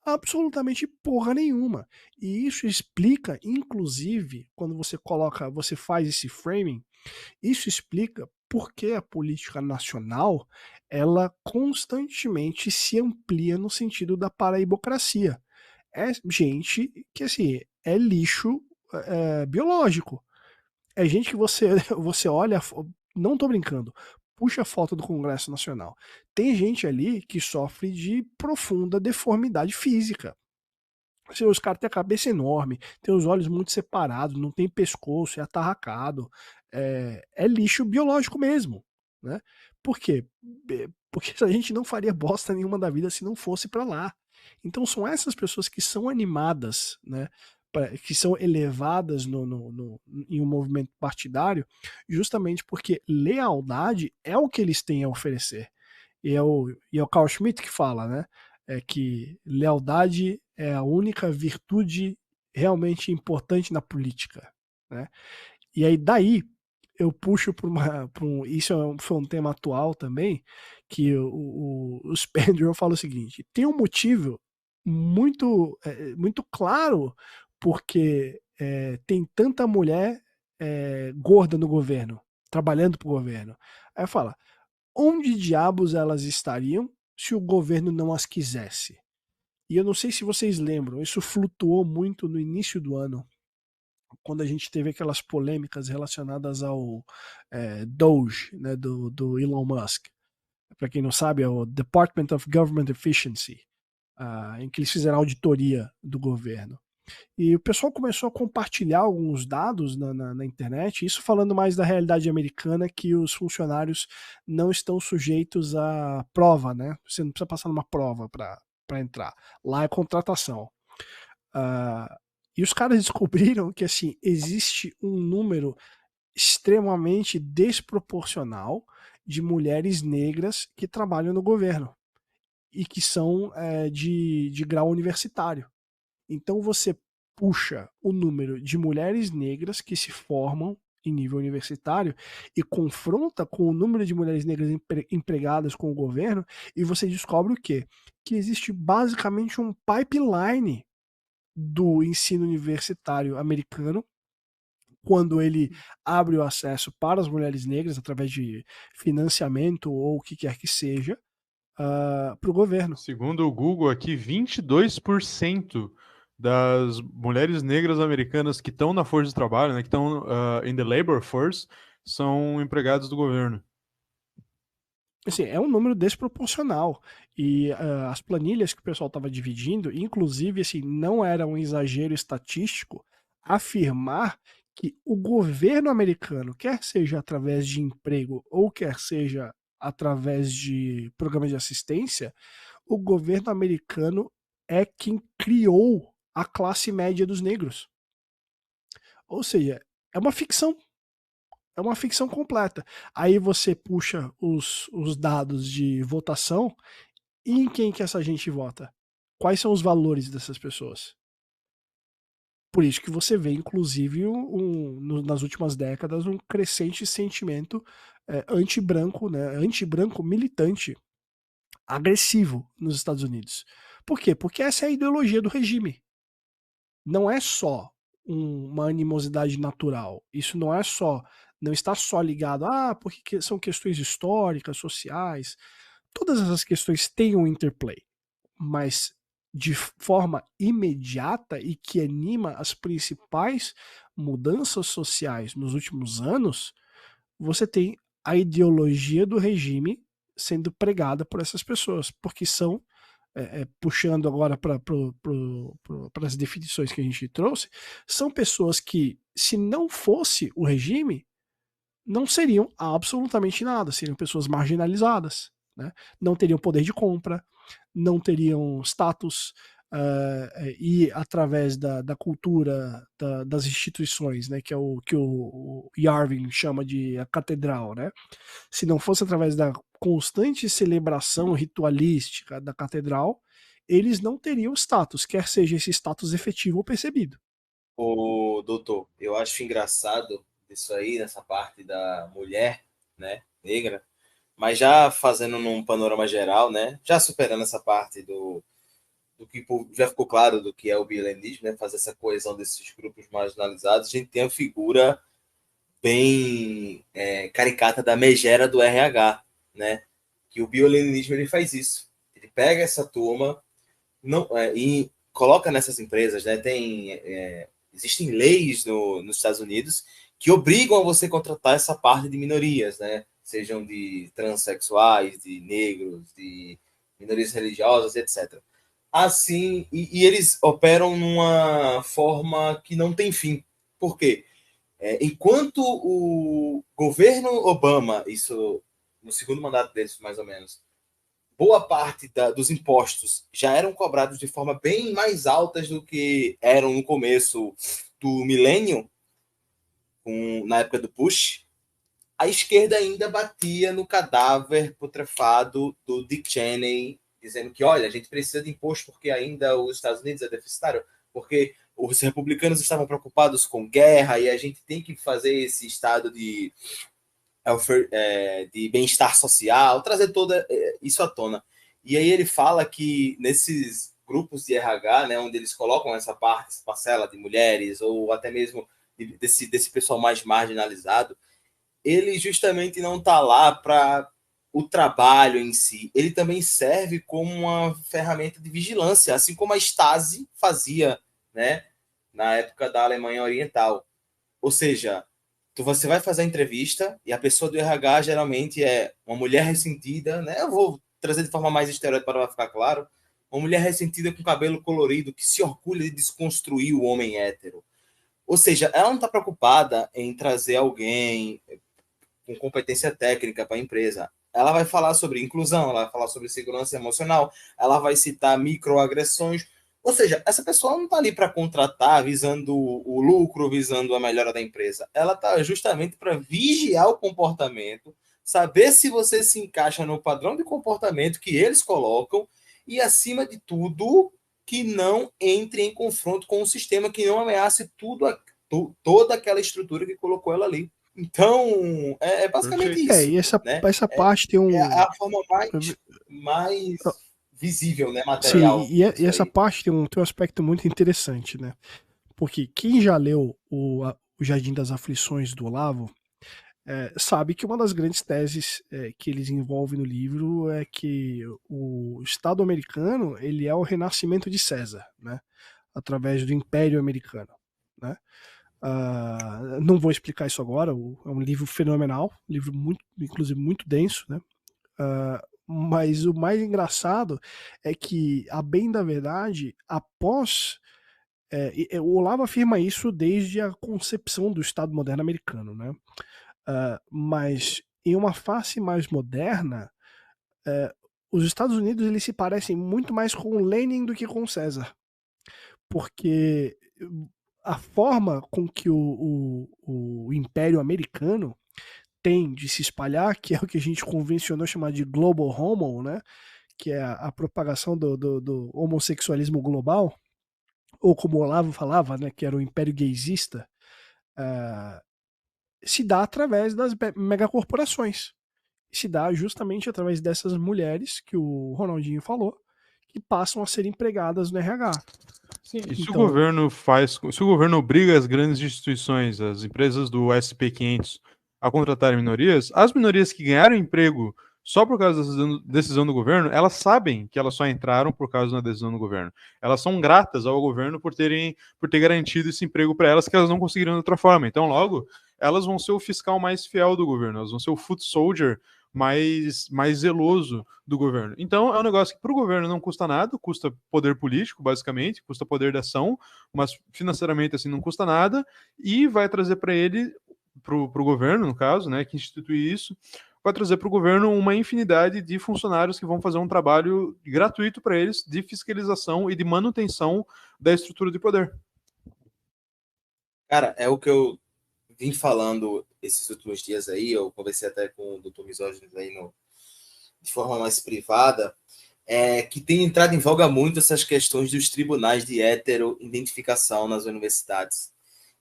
Absolutamente porra nenhuma. E isso explica, inclusive, quando você faz esse framing, isso explica por que a política nacional ela constantemente se amplia no sentido da paraibocracia. É gente que assim é lixo biológico. É gente que você olha, não tô brincando, puxa a foto do Congresso Nacional. Tem gente ali que sofre de profunda deformidade física. Assim, os caras têm a cabeça enorme, tem os olhos muito separados, não tem pescoço, é atarracado. É lixo biológico mesmo, né? Por quê? Porque a gente não faria bosta nenhuma da vida se não fosse para lá. Então são essas pessoas que são animadas, né? Que são elevadas em um movimento partidário, justamente porque lealdade é o que eles têm a oferecer. E é o Carl Schmitt que fala, né? É que lealdade é a única virtude realmente importante na política, né? E aí daí eu puxo para isso foi um tema atual também, que o Spandrel fala o seguinte: tem um motivo muito claro porque tem tanta mulher gorda no governo, trabalhando para o governo. Aí fala, onde diabos elas estariam se o governo não as quisesse? E eu não sei se vocês lembram, isso flutuou muito no início do ano, quando a gente teve aquelas polêmicas relacionadas ao Doge, né, do Elon Musk. Para quem não sabe, é o Department of Government Efficiency, em que eles fizeram auditoria do governo. E o pessoal começou a compartilhar alguns dados na internet, isso falando mais da realidade americana, que os funcionários não estão sujeitos à prova, né? Você não precisa passar numa prova para entrar. Lá é contratação. E os caras descobriram que assim existe um número extremamente desproporcional de mulheres negras que trabalham no governo e que são de grau universitário. Então você puxa o número de mulheres negras que se formam em nível universitário e confronta com o número de mulheres negras empregadas com o governo e você descobre o quê? Que existe basicamente um pipeline do ensino universitário americano quando ele abre o acesso para as mulheres negras através de financiamento ou o que quer que seja para o governo. Segundo o Google aqui, 22% das mulheres negras americanas que estão na força de trabalho, né, que estão in the labor force, são empregados do governo. Assim, é um número desproporcional. E as planilhas que o pessoal estava dividindo, inclusive, assim, não era um exagero estatístico afirmar que o governo americano, quer seja através de emprego ou quer seja através de programas de assistência, o governo americano é quem criou a classe média dos negros. Ou seja, é uma ficção. É uma ficção completa. Aí você puxa os dados de votação e em quem que essa gente vota? Quais são os valores dessas pessoas? Por isso que você vê, inclusive, nas últimas décadas, um crescente sentimento anti-branco, né, anti-branco militante, agressivo nos Estados Unidos. Por quê? Porque essa é a ideologia do regime. Não é só uma animosidade natural. Isso não está só ligado porque são questões históricas, sociais. Todas essas questões têm um interplay, mas de forma imediata e que anima as principais mudanças sociais nos últimos anos, você tem a ideologia do regime sendo pregada por essas pessoas, porque são puxando agora para as definições que a gente trouxe, são pessoas que, se não fosse o regime, não seriam absolutamente nada, seriam pessoas marginalizadas, né? Não teriam poder de compra, não teriam status, e através da cultura das instituições, né, que é o que o Yarvin chama de a catedral, né? Se não fosse através da constante celebração ritualística da catedral, eles não teriam status, quer seja esse status efetivo ou percebido. O doutor, eu acho engraçado isso aí, nessa parte da mulher, né, negra, mas já fazendo num panorama geral, né, já superando essa parte do que já ficou claro do que é o bilenismo, né? Fazer essa coesão desses grupos marginalizados, a gente tem a figura bem caricata da megera do RH, né? Que o bioleninismo ele faz isso. Ele pega essa turma e coloca nessas empresas, né? Existem leis nos Estados Unidos que obrigam a você contratar essa parte de minorias, né? Sejam de transexuais, de negros, de minorias religiosas, etc. Assim, e eles operam numa forma que não tem fim. Por quê? Enquanto o governo Obama, isso no segundo mandato deles, mais ou menos, boa parte dos impostos já eram cobrados de forma bem mais altas do que eram no começo do milênio, na época do Bush, a esquerda ainda batia no cadáver putrefado do Dick Cheney, dizendo que, olha, a gente precisa de imposto porque ainda os Estados Unidos é deficitário, porque os republicanos estavam preocupados com guerra e a gente tem que fazer esse estado de bem-estar social, trazer toda isso à tona. E aí ele fala que nesses grupos de RH, né, onde eles colocam essa parcela de mulheres ou até mesmo desse pessoal mais marginalizado, ele justamente não está lá para o trabalho em si. Ele também serve como uma ferramenta de vigilância, assim como a Stasi fazia, né, na época da Alemanha Oriental. Ou seja, você vai fazer a entrevista e a pessoa do RH geralmente é uma mulher ressentida, né? Eu vou trazer de forma mais estereótipa para ficar claro. Uma mulher ressentida com cabelo colorido que se orgulha de desconstruir o homem hétero. Ou seja, ela não está preocupada em trazer alguém com competência técnica para a empresa. Ela vai falar sobre inclusão, ela vai falar sobre segurança emocional, ela vai citar microagressões. Ou seja, essa pessoa não está ali para contratar visando o lucro, visando a melhora da empresa. Ela está justamente para vigiar o comportamento, saber se você se encaixa no padrão de comportamento que eles colocam e, acima de tudo, que não entre em confronto com o sistema, que não ameace toda aquela estrutura que colocou ela ali. Então, é basicamente isso. E essa parte tem É a forma mais visível, né, material. Sim, e essa parte tem um aspecto muito interessante, né? Porque quem já leu o Jardim das Aflições do Olavo sabe que uma das grandes teses que eles envolvem no livro é que o Estado americano ele é o renascimento de César, né? Através do Império Americano, né? Não vou explicar isso agora, é um livro fenomenal, livro muito, inclusive muito denso, né? Mas o mais engraçado é que, a bem da verdade, após. O Olavo afirma isso desde a concepção do Estado moderno americano, né? Mas em uma face mais moderna, os Estados Unidos eles se parecem muito mais com Lenin do que com César, porque a forma com que o Império Americano tem de se espalhar, que é o que a gente convencionou chamar de global homo, né? Que é a propagação do homossexualismo global, ou como o Olavo falava, né, que era o império gaysista, se dá através das megacorporações. Se dá justamente através dessas mulheres que o Ronaldinho falou, que passam a ser empregadas no RH. Sim, e se o governo obriga as grandes instituições, as empresas do SP500 a contratarem minorias, as minorias que ganharam emprego só por causa da decisão do governo, elas sabem que elas só entraram por causa da decisão do governo. Elas são gratas ao governo por ter garantido esse emprego para elas que elas não conseguiram de outra forma. Então, logo, elas vão ser o fiscal mais fiel do governo, elas vão ser o foot soldier mais zeloso do governo. Então, é um negócio que para o governo não custa nada, custa poder político, basicamente, custa poder de ação, mas financeiramente assim não custa nada, e vai trazer para ele, para o governo, no caso, né, que institui isso, vai trazer para o governo uma infinidade de funcionários que vão fazer um trabalho gratuito para eles de fiscalização e de manutenção da estrutura de poder. Cara, é o que eu vim falando esses últimos dias aí, eu conversei até com o Dr. Misóginos aí de forma mais privada, que tem entrado em voga muito essas questões dos tribunais de hetero-identificação nas universidades.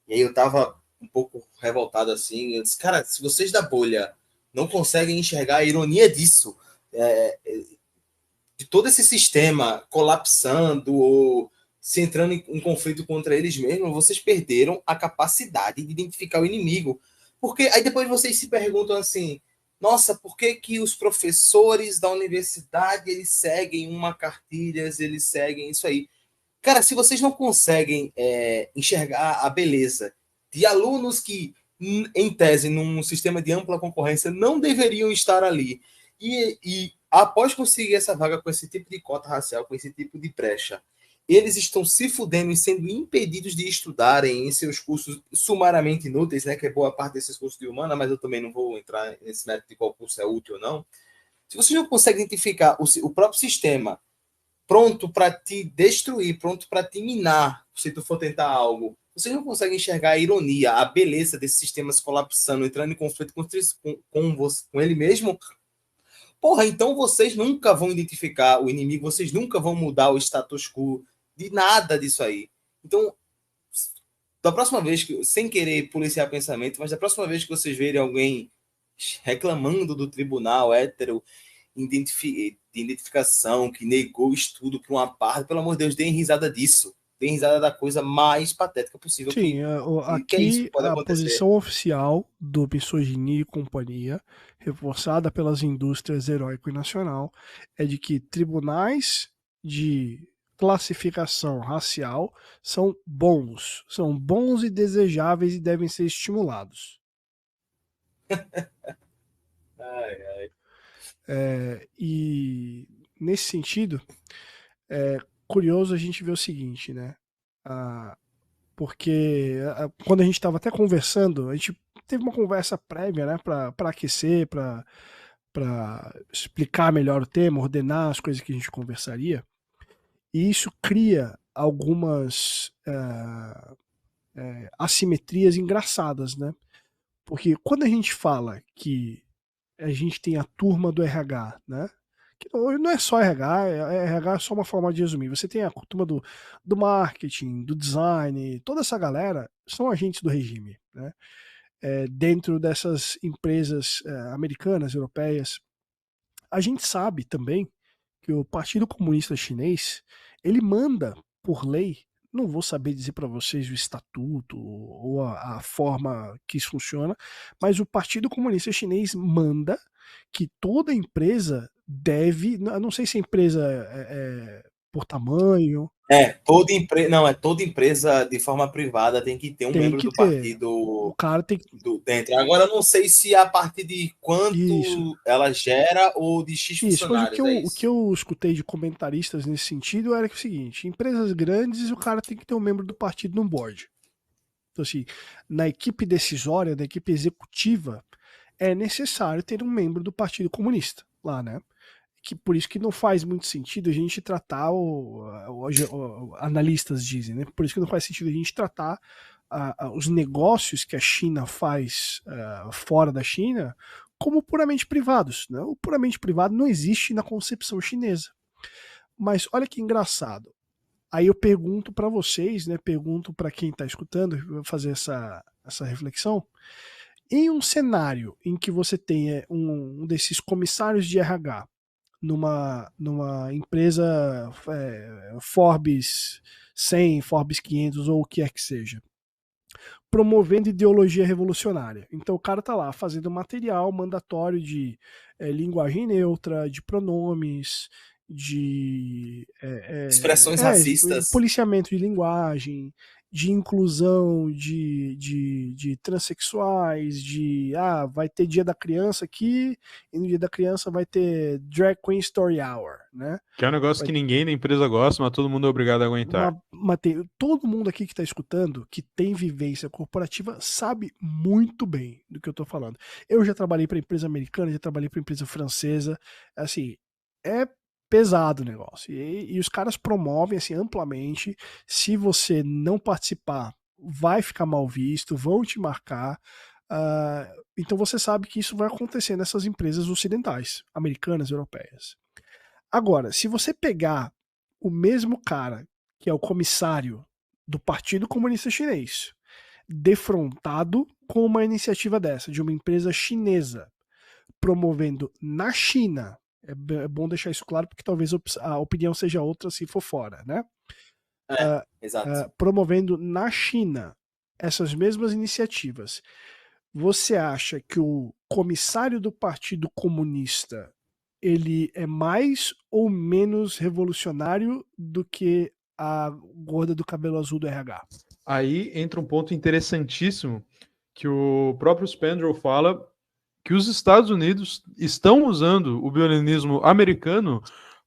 E aí eu tava um pouco revoltado assim, eu disse, cara, se vocês da bolha não conseguem enxergar a ironia disso, de todo esse sistema colapsando ou se entrando em conflito contra eles mesmos, vocês perderam a capacidade de identificar o inimigo. Porque aí depois vocês se perguntam assim, nossa, por que que os professores da universidade, eles seguem uma cartilha, eles seguem isso aí? Cara, se vocês não conseguem enxergar a beleza de alunos que, em tese, num sistema de ampla concorrência, não deveriam estar ali, e após conseguir essa vaga com esse tipo de cota racial, com esse tipo de brecha, eles estão se fudendo e sendo impedidos de estudarem em seus cursos sumariamente inúteis, né, que é boa parte desses cursos de humana, mas eu também não vou entrar nesse mérito de qual curso é útil ou não. Se vocês não conseguem identificar o próprio sistema pronto para te destruir, pronto para te minar, se tu for tentar algo, vocês não conseguem enxergar a ironia, a beleza desses sistemas colapsando, entrando em conflito com ele mesmo, porra, então vocês nunca vão identificar o inimigo, vocês nunca vão mudar o status quo de nada disso aí. Então, da próxima vez, sem querer policiar pensamento, mas da próxima vez que vocês verem alguém reclamando do tribunal hétero de identificação, que negou o estudo para uma parte, pelo amor de Deus, deem risada disso. Deem risada da coisa mais patética possível. Sim, aqui é isso que pode acontecer. Posição oficial do Misoginia e Companhia, reforçada pelas indústrias Heróico e Nacional, é de que tribunais de classificação racial são bons e desejáveis e devem ser estimulados. E nesse sentido, é curioso a gente ver o seguinte, né? Porque quando a gente estava até conversando, a gente teve uma conversa prévia, né, para aquecer, para explicar melhor o tema, ordenar as coisas que a gente conversaria. E isso cria algumas assimetrias engraçadas, né? Porque quando a gente fala que a gente tem a turma do RH, né? Que não é só RH, RH é só uma forma de resumir. Você tem a turma do marketing, do design, toda essa galera são agentes do regime, né? Dentro dessas empresas americanas, europeias. A gente sabe também que o Partido Comunista Chinês, ele manda, por lei, não vou saber dizer para vocês o estatuto ou a forma que isso funciona, mas o Partido Comunista Chinês manda que toda empresa deve, não sei se a empresa por tamanho. Toda empresa de forma privada tem que ter um membro do partido. O cara tem que... dentro. Agora, não sei se a partir de quanto ela gera ou de X funcionários. O que eu escutei de comentaristas nesse sentido era que é o seguinte: empresas grandes, o cara tem que ter um membro do partido no board. Então, assim, na equipe decisória, na equipe executiva, é necessário ter um membro do Partido Comunista lá, né? Que por isso que não faz muito sentido a gente tratar, analistas dizem, né? Por isso que não faz sentido a gente tratar os negócios que a China faz fora da China como puramente privados, né? O puramente privado não existe na concepção chinesa. Mas olha que engraçado. Aí eu pergunto para vocês, né? Pergunto para quem está escutando, vou fazer essa reflexão. Em um cenário em que você tenha um desses comissários de RH numa empresa Forbes 100, Forbes 500 ou o que é que seja, promovendo ideologia revolucionária. Então o cara tá lá fazendo material mandatório de linguagem neutra, de pronomes, de expressões racistas, policiamento de linguagem, de inclusão de transexuais, vai ter dia da criança aqui, e no dia da criança vai ter Drag Queen Story Hour, né? Que é um negócio que ninguém da empresa gosta, mas todo mundo é obrigado a aguentar. Todo mundo aqui que está escutando, que tem vivência corporativa, sabe muito bem do que eu estou falando. Eu já trabalhei para empresa americana, já trabalhei para empresa francesa, assim, é pesado o negócio. E os caras promovem assim amplamente. Se você não participar, vai ficar mal visto, vão te marcar. Então você sabe que isso vai acontecer nessas empresas ocidentais, americanas, europeias. Agora, se você pegar o mesmo cara, que é o comissário do Partido Comunista Chinês, defrontado com uma iniciativa dessa, de uma empresa chinesa, promovendo na China É bom deixar isso claro, porque talvez a opinião seja outra se for fora, né? Exato. Promovendo na China essas mesmas iniciativas, você acha que o comissário do Partido Comunista ele é mais ou menos revolucionário do que a gorda do cabelo azul do RH? Aí entra um ponto interessantíssimo que o próprio Spandrell fala, que os Estados Unidos estão usando o biolinismo americano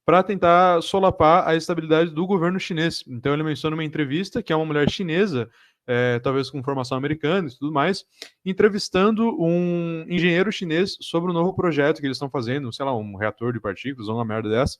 para tentar solapar a estabilidade do governo chinês. Então ele menciona uma entrevista que é uma mulher chinesa, talvez com formação americana e tudo mais, entrevistando um engenheiro chinês sobre o novo projeto que eles estão fazendo, sei lá, um reator de partículas ou uma merda dessa.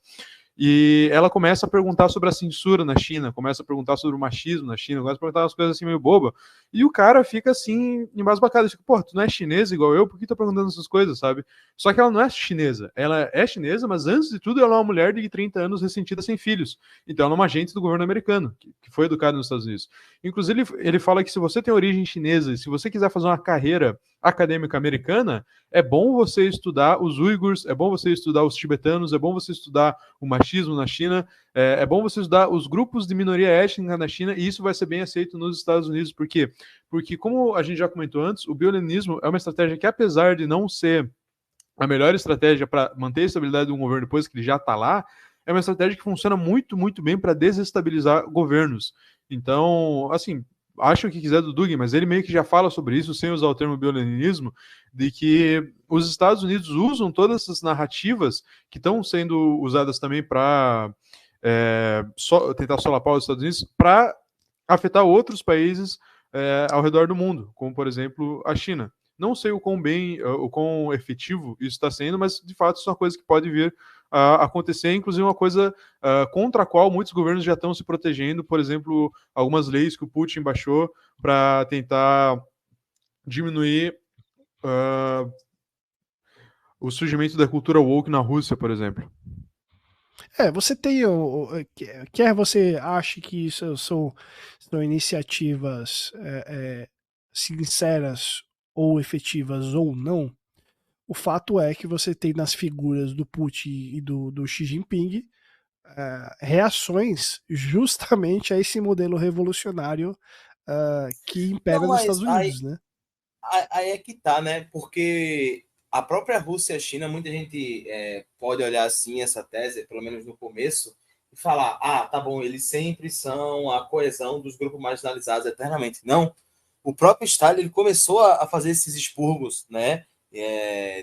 E ela começa a perguntar sobre a censura na China, começa a perguntar sobre o machismo na China, começa a perguntar umas coisas assim meio boba. E o cara fica assim, embasbacado. Fica, pô, tu não é chinesa igual eu? Por que tu tá perguntando essas coisas, sabe? Só que ela não é chinesa. Ela é chinesa, mas antes de tudo ela é uma mulher de 30 anos ressentida sem filhos. Então ela é uma agente do governo americano, que foi educada nos Estados Unidos. Inclusive, ele fala que se você tem origem chinesa e se você quiser fazer uma carreira acadêmica americana, é bom você estudar os uigurs, é bom você estudar os tibetanos, é bom você estudar o machismo na China, é bom você estudar os grupos de minoria étnica na China, e isso vai ser bem aceito nos Estados Unidos. Por quê? Porque, como a gente já comentou antes, o biolinismo é uma estratégia que, apesar de não ser a melhor estratégia para manter a estabilidade de um governo depois que ele já está lá, é uma estratégia que funciona muito, muito bem para desestabilizar governos. Então, assim, acho que quiser do Dugin, mas ele meio que já fala sobre isso, sem usar o termo bioleninismo, de que os Estados Unidos usam todas essas narrativas que estão sendo usadas também para tentar solapar os Estados Unidos para afetar outros países ao redor do mundo, como, por exemplo, a China. Não sei o quão efetivo isso está sendo, mas de fato isso é uma coisa que pode vir a acontecer, inclusive uma coisa contra a qual muitos governos já estão se protegendo, por exemplo, algumas leis que o Putin baixou para tentar diminuir o surgimento da cultura woke na Rússia, por exemplo. Você tem. Quer você ache que isso são iniciativas sinceras ou efetivas ou não, o fato é que você tem nas figuras do Putin e do Xi Jinping reações justamente a esse modelo revolucionário que impera Não, nos mas Estados Unidos, né? aí é que tá, né? Porque a própria Rússia e a China, muita gente pode olhar assim essa tese, pelo menos no começo, e falar: ah, tá bom, eles sempre são a coesão dos grupos marginalizados eternamente. Não. O próprio Stalin ele começou a fazer esses expurgos, né?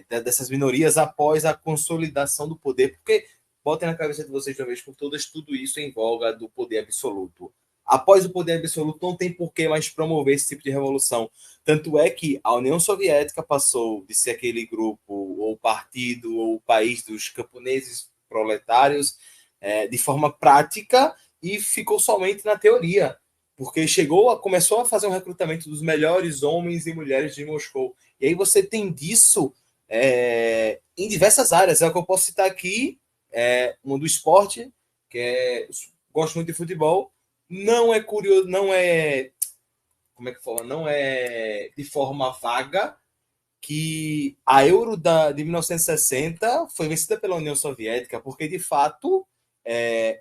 Dessas minorias após a consolidação do poder, porque botem na cabeça de vocês de uma vez por todas tudo isso em voga do poder absoluto. Após o poder absoluto, não tem por que mais promover esse tipo de revolução. Tanto é que a União Soviética passou de ser aquele grupo, ou partido, ou país dos camponeses proletários, de forma prática, e ficou somente na teoria, porque começou a fazer um recrutamento dos homens e mulheres de Moscou. E aí você tem disso em diversas áreas. É o que eu posso citar aqui, uma do esporte, gosto muito de futebol, não é curioso, não é, como é que fala? Não é de forma vaga que a Euro de 1960 foi vencida pela União Soviética, porque de fato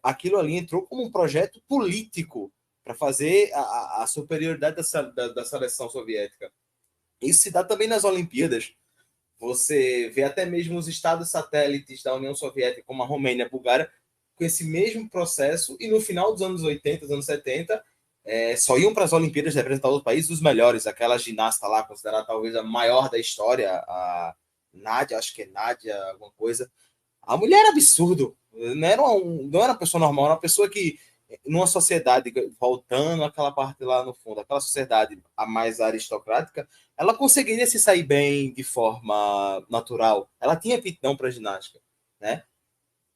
aquilo ali entrou como um projeto político para fazer a superioridade da seleção soviética. Isso se dá também nas Olimpíadas. Você vê até mesmo os estados satélites da União Soviética, como a Romênia e a Bulgária, com esse mesmo processo, e no final dos anos 80, dos anos 70, só iam para as Olimpíadas representar os países os melhores. Aquela ginasta lá, considerada talvez a maior da história, a Nádia, acho que é Nádia, alguma coisa. A mulher era absurdo. Não era uma pessoa normal, era uma pessoa que, numa sociedade, voltando àquela parte lá no fundo, aquela sociedade a mais aristocrática, ela conseguiria se sair bem de forma natural. Ela tinha aptidão para ginástica, né?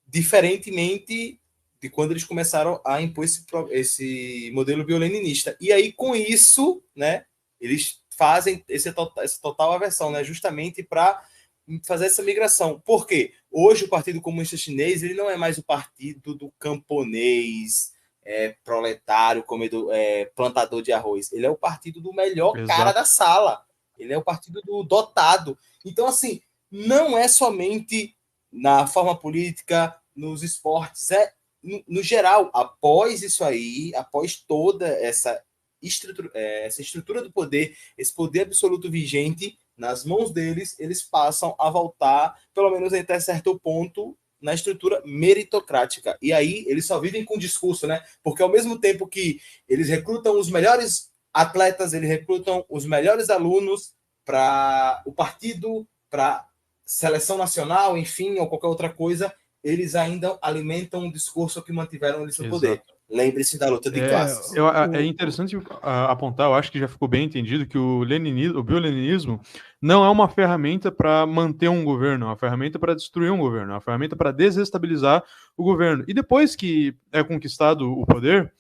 Diferentemente de quando eles começaram a impor esse modelo violinista. E aí, com isso, né, eles fazem essa total aversão, né, justamente para fazer essa migração. Por quê? Hoje o Partido Comunista Chinês ele não é mais o partido do camponês, proletário, plantador de arroz. Ele é o partido do melhor Exato. cara da sala. Ele é o partido do dotado. Então, assim, não é somente na forma política, nos esportes, no geral, após isso aí, após toda essa estrutura do poder, esse poder absoluto vigente nas mãos deles, eles passam a voltar, pelo menos até certo ponto, na estrutura meritocrática. E aí eles só vivem com discurso, né? Porque ao mesmo tempo que eles recrutam os melhores atletas, eles recrutam os melhores alunos para o partido, para seleção nacional, enfim, ou qualquer outra coisa, eles ainda alimentam um discurso que mantiveram eles no poder. Lembre-se da luta de classes. É interessante apontar, eu acho que já ficou bem entendido, que o bioleninismo não é uma ferramenta para manter um governo, é uma ferramenta para destruir um governo, é uma ferramenta para desestabilizar o governo. E depois que é conquistado o poder,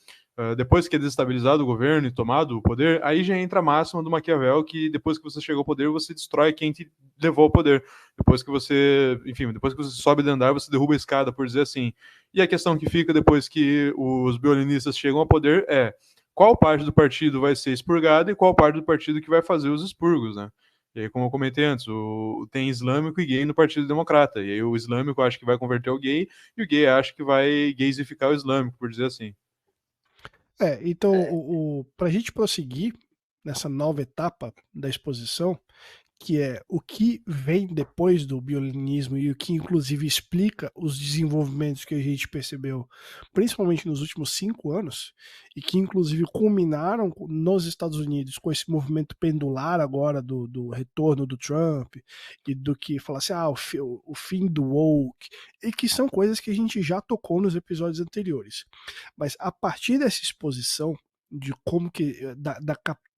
depois que é desestabilizado o governo e tomado o poder, aí já entra a máxima do Maquiavel, que depois que você chega ao poder, você destrói quem te levou ao poder. Depois que você sobe de andar, você derruba a escada, por dizer assim. E a questão que fica depois que os violinistas chegam ao poder é qual parte do partido vai ser expurgada e qual parte do partido que vai fazer os expurgos, né? E aí, como eu comentei antes, tem islâmico e gay no Partido Democrata. E aí o islâmico acha que vai converter o gay e o gay acha que vai gaysificar o islâmico, por dizer assim. Então, para a gente prosseguir nessa nova etapa da exposição, que é o que vem depois do biolinismo e o que inclusive explica os desenvolvimentos que a gente percebeu, principalmente nos últimos 5 anos, e que inclusive culminaram nos Estados Unidos com esse movimento pendular agora do retorno do Trump e do que fala assim, o fim do woke, e que são coisas que a gente já tocou nos episódios anteriores. Mas a partir dessa exposição de como que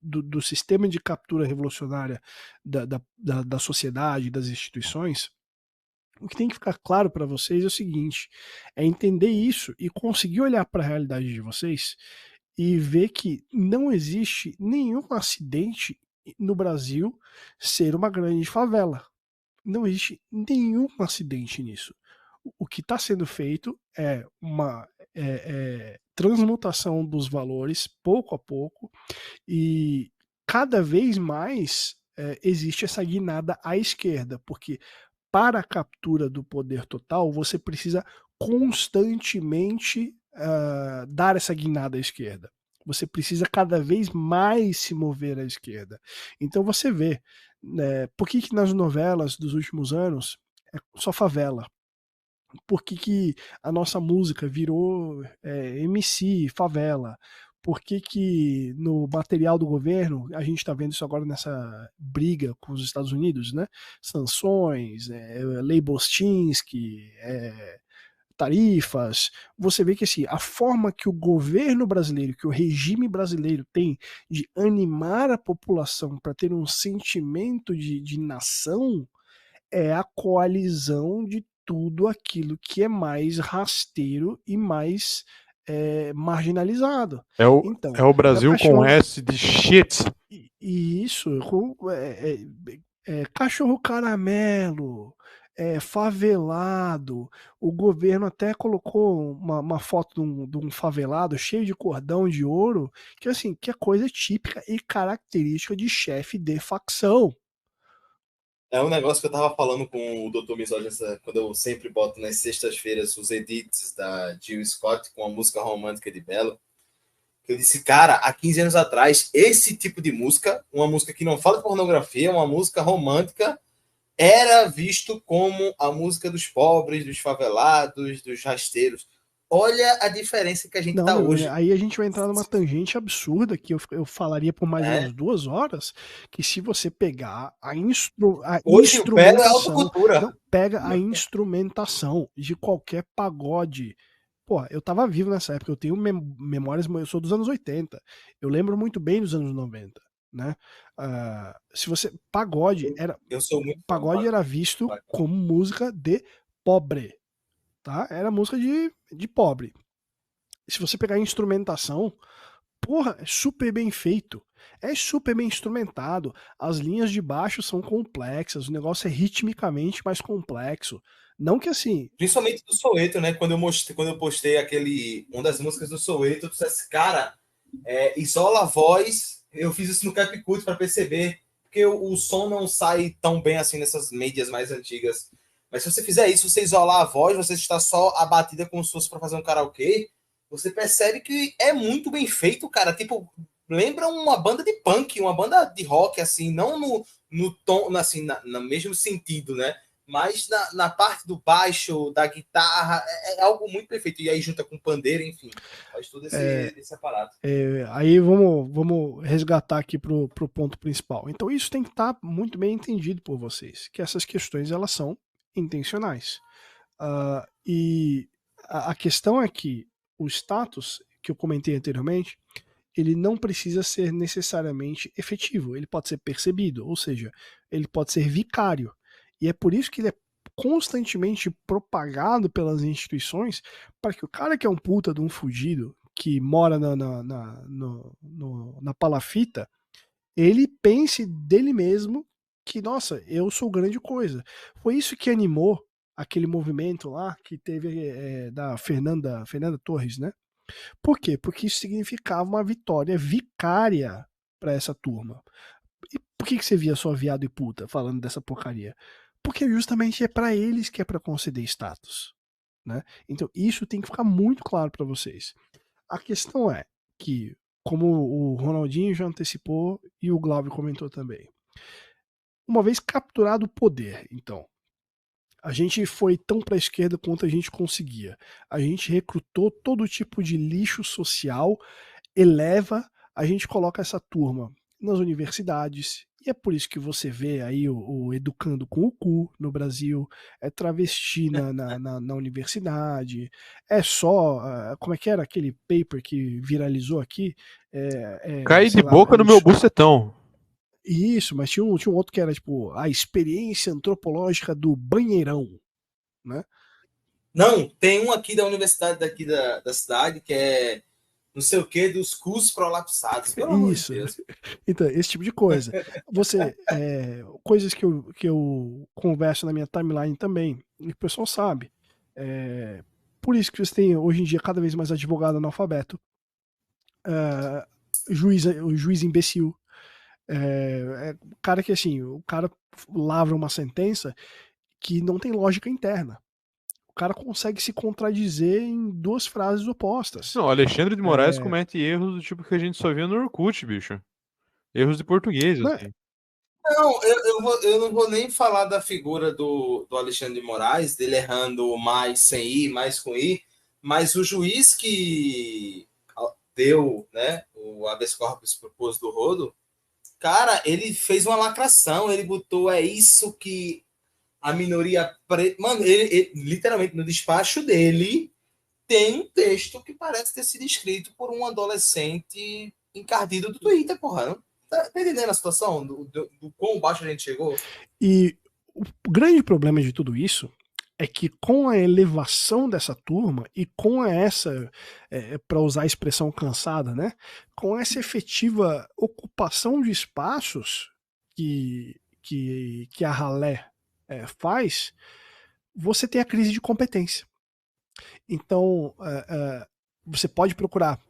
do sistema de captura revolucionária da sociedade, das instituições, o que tem que ficar claro para vocês é o seguinte: é entender isso e conseguir olhar para a realidade de vocês e ver que não existe nenhum acidente no Brasil ser uma grande favela. Não existe nenhum acidente nisso. O que está sendo feito é uma transmutação dos valores pouco a pouco, e cada vez mais existe essa guinada à esquerda, porque para a captura do poder total você precisa constantemente dar essa guinada à esquerda. Você precisa cada vez mais se mover à esquerda. Então você vê, por que nas novelas dos últimos anos é só favela? Por que a nossa música virou MC, favela? Por que no material do governo, a gente está vendo isso agora nessa briga com os Estados Unidos, né? Sanções, Lei Bostinsky, tarifas. Você vê que assim, a forma que o governo brasileiro, que o regime brasileiro tem de animar a população para ter um sentimento de nação, é a coalizão de tudo aquilo que é mais rasteiro e mais marginalizado. Então, é o Brasil com S de shit. Isso, cachorro caramelo, favelado. O governo até colocou uma foto de um favelado cheio de cordão de ouro, que assim, que é coisa típica e característica de chefe de facção. É um negócio que eu tava falando com o Dr. Misógino, quando eu sempre boto nas sextas-feiras os edits da Jill Scott com a música romântica de Belo. Eu disse, cara, há 15 anos atrás, esse tipo de música, uma música que não fala de pornografia, uma música romântica, era visto como a música dos pobres, dos favelados, dos rasteiros. Olha a diferença que a gente tá hoje. Aí a gente vai entrar numa tangente absurda que eu falaria por mais umas 2 horas, que se você pegar a instrumentação, a instrumentação de qualquer pagode. Pô, eu tava vivo nessa época, eu tenho memórias, eu sou dos anos 80, eu lembro muito bem dos anos 90, né? Se você, pagode era visto como música de pobre, tá? Era música de pobre. Se você pegar a instrumentação, porra, é super bem feito. É super bem instrumentado. As linhas de baixo são complexas. O negócio é ritmicamente mais complexo. Não que assim. Principalmente do Soweto, né? Quando eu postei uma das músicas do Soweto, eu disse, cara, isola a voz. Eu fiz isso no CapCut para perceber, porque o som não sai tão bem assim nessas mídias mais antigas. Mas se você fizer isso, você isolar a voz, você está só abatida como se fosse para fazer um karaokê, você percebe que é muito bem feito, cara. Tipo, lembra uma banda de punk, uma banda de rock, assim, não no tom, assim, no mesmo sentido, né? Mas na parte do baixo, da guitarra, é algo muito perfeito. E aí junta com pandeiro, enfim, faz todo esse aparato. Aí vamos resgatar aqui pro ponto principal. Então isso tem que estar muito bem entendido por vocês, que essas questões elas são intencionais. E a questão é que o status que eu comentei anteriormente, ele não precisa ser necessariamente efetivo, ele pode ser percebido, ou seja, ele pode ser vicário. E é por isso que ele é constantemente propagado pelas instituições para que o cara que é um puta de um fudido, que mora na palafita, ele pense dele mesmo que, nossa, eu sou grande coisa. Foi isso que animou aquele movimento lá que teve da Fernanda Torres, né? Por quê? Porque isso significava uma vitória vicária para essa turma. E por que você via só viado e puta falando dessa porcaria? Porque justamente é para eles que é para conceder status, né? Então isso tem que ficar muito claro para vocês. A questão é que, como o Ronaldinho já antecipou e o Glauber comentou também, uma vez capturado o poder, então, a gente foi tão para a esquerda quanto a gente conseguia. A gente recrutou todo tipo de lixo social, a gente coloca essa turma nas universidades, e é por isso que você vê aí o educando com o cu no Brasil, é travesti na universidade, é só, como é que era aquele paper que viralizou aqui? Cai de Sei lá, boca no meu bucetão. Isso, mas tinha um outro que era tipo a experiência antropológica do banheirão, né? Não, tem um aqui da universidade daqui da cidade que é não sei o que dos cus prolapsados, pelo amor de Isso. Deus. Então, esse tipo de coisa. Coisas que eu converso na minha timeline também, e o pessoal sabe. Por isso que você tem hoje em dia cada vez mais advogado analfabeto, o juiz imbecil, cara que assim, o cara lavra uma sentença que não tem lógica interna. O cara consegue se contradizer em duas frases opostas. Não, Alexandre de Moraes comete erros do tipo que a gente só via no Orkut, bicho. Erros de português, Não, assim. Não, eu não vou nem falar da figura do Alexandre de Moraes, dele errando mais sem ir, mais com ir, mas o juiz que deu, né, o habeas corpus propôs do rodo, cara, ele fez uma lacração, ele botou, é isso que a minoria preta... Mano, ele literalmente, no despacho dele, tem um texto que parece ter sido escrito por um adolescente encardido do Twitter, porra. Não? Tá entendendo a situação? Do quão baixo a gente chegou? E o grande problema de tudo isso é que com a elevação dessa turma e com essa, para usar a expressão cansada, né, com essa efetiva ocupação de espaços que a ralé faz, você tem a crise de competência. Então, você pode procurar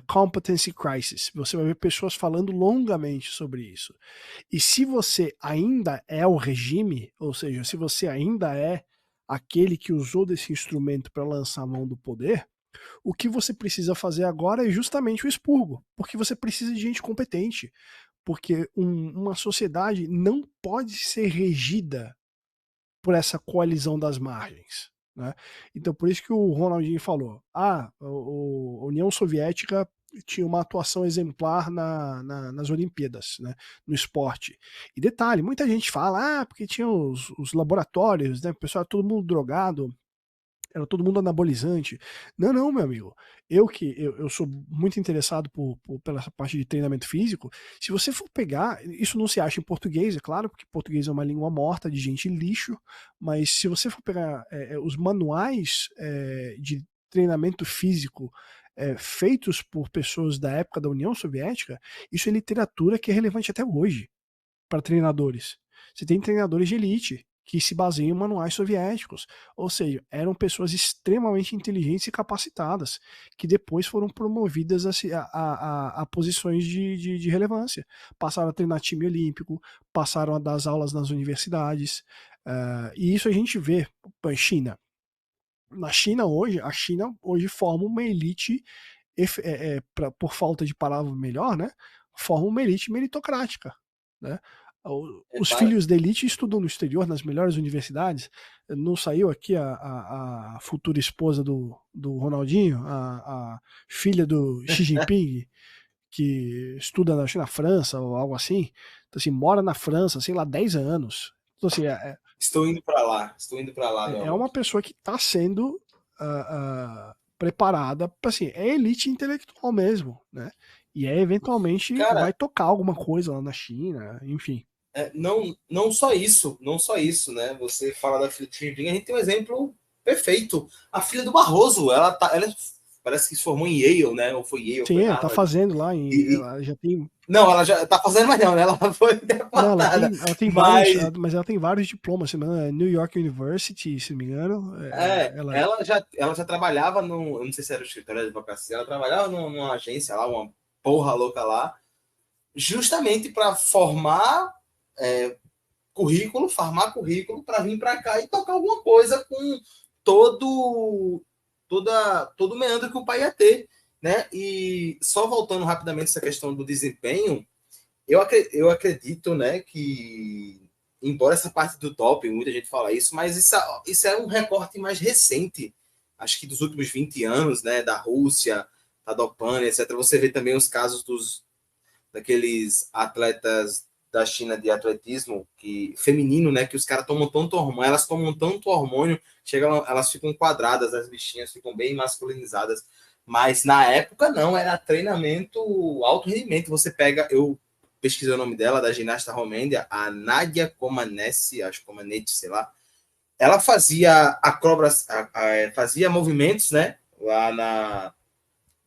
competency crisis, você vai ver pessoas falando longamente sobre isso. E se você ainda é o regime, ou seja, se você ainda é aquele que usou desse instrumento para lançar a mão do poder, o que você precisa fazer agora é justamente o expurgo, porque você precisa de gente competente, porque uma sociedade não pode ser regida por essa coalizão das margens. Né? Então, por isso que o Ronaldinho falou: a União Soviética tinha uma atuação exemplar nas Olimpíadas, né, no esporte. E detalhe, muita gente fala, porque tinha os laboratórios, né, o pessoal todo mundo drogado, era todo mundo anabolizante. Não, meu amigo. Eu sou muito interessado pela parte de treinamento físico. Se você for pegar, isso não se acha em português, é claro, porque português é uma língua morta de gente lixo, mas se você for pegar os manuais de treinamento físico feitos por pessoas da época da União Soviética, isso é literatura que é relevante até hoje para treinadores. Você tem treinadores de elite que se baseiam em manuais soviéticos, ou seja, eram pessoas extremamente inteligentes e capacitadas, que depois foram promovidas a posições de relevância. Passaram a treinar time olímpico, passaram a dar aulas nas universidades. E isso a gente vê na China. Na China hoje, a China hoje forma uma elite, por falta de palavra melhor, né? Forma uma elite meritocrática, né? Os filhos da elite estudam no exterior, nas melhores universidades. Não saiu aqui a futura esposa do Ronaldinho, a filha do Xi Jinping, que estuda na França ou algo assim. Então, assim, mora na França, sei lá, 10 anos. Então, assim, estou indo para lá. É uma pessoa que está sendo preparada para, assim, é elite intelectual mesmo, né? E eventualmente vai tocar alguma coisa lá na China, enfim. Não só isso, né? Você fala da filha de Xi Jinping, a gente tem um exemplo perfeito. A filha do Barroso, ela parece que se formou em Yale, né? Ou foi Yale? Sim, ela tá fazendo lá ela já tem... Não, ela já tá fazendo, mas não, né? Ela foi deportada. Não, ela tem vários, mas ela tem vários diplomas, New York University, se não me engano. Ela já trabalhava eu não sei se era o escritório de advocacia, ela trabalhava numa agência lá, uma porra louca lá, justamente para formar currículo para vir para cá e tocar alguma coisa com todo o meandro que o pai ia ter, né? E só voltando rapidamente essa questão do desempenho, eu acredito, né, que embora essa parte do doping, muita gente fala isso, mas isso é um recorte mais recente, acho que dos últimos 20 anos, né, da Rússia, da dopando, etc. Você vê também os casos daqueles atletas da China de atletismo feminino, né, que os caras tomam tanto hormônio, elas tomam tanto hormônio, elas ficam quadradas, as bichinhas ficam bem masculinizadas, mas na época não, era treinamento alto rendimento. Você pega, eu pesquisei o nome dela, da ginasta romênia, a Nadia Comaneci, acho Comaneci, sei lá, ela fazia fazia movimentos, né, lá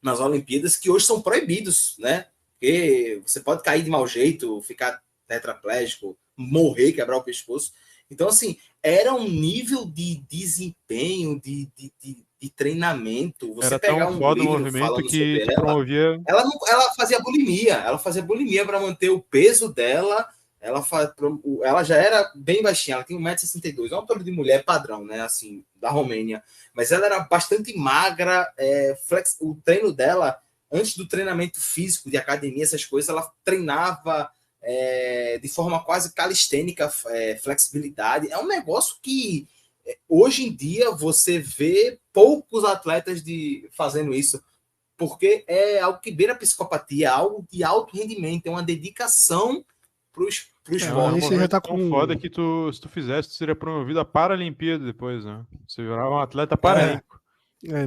nas Olimpíadas, que hoje são proibidos, né, porque você pode cair de mau jeito, ficar tetraplégico, morrer, quebrar o pescoço. Então, assim, era um nível de desempenho, de treinamento. Você era pegar tão foda o movimento que promovia... Ela fazia bulimia para manter o peso dela. Ela já era bem baixinha, ela tem 1,62 m, é uma altura de mulher padrão, né, assim, da Romênia. Mas ela era bastante magra, o treino dela, antes do treinamento físico, de academia, essas coisas, ela treinava de forma quase calistênica, flexibilidade. É um negócio que hoje em dia você vê poucos atletas fazendo isso, porque é algo que beira a psicopatia, é algo de alto rendimento, é uma dedicação para o esporte. Aí você já tá com... foda que se tu fizesse, tu seria promovido a Paralimpíada depois, né? Você virava um atleta paralímpico.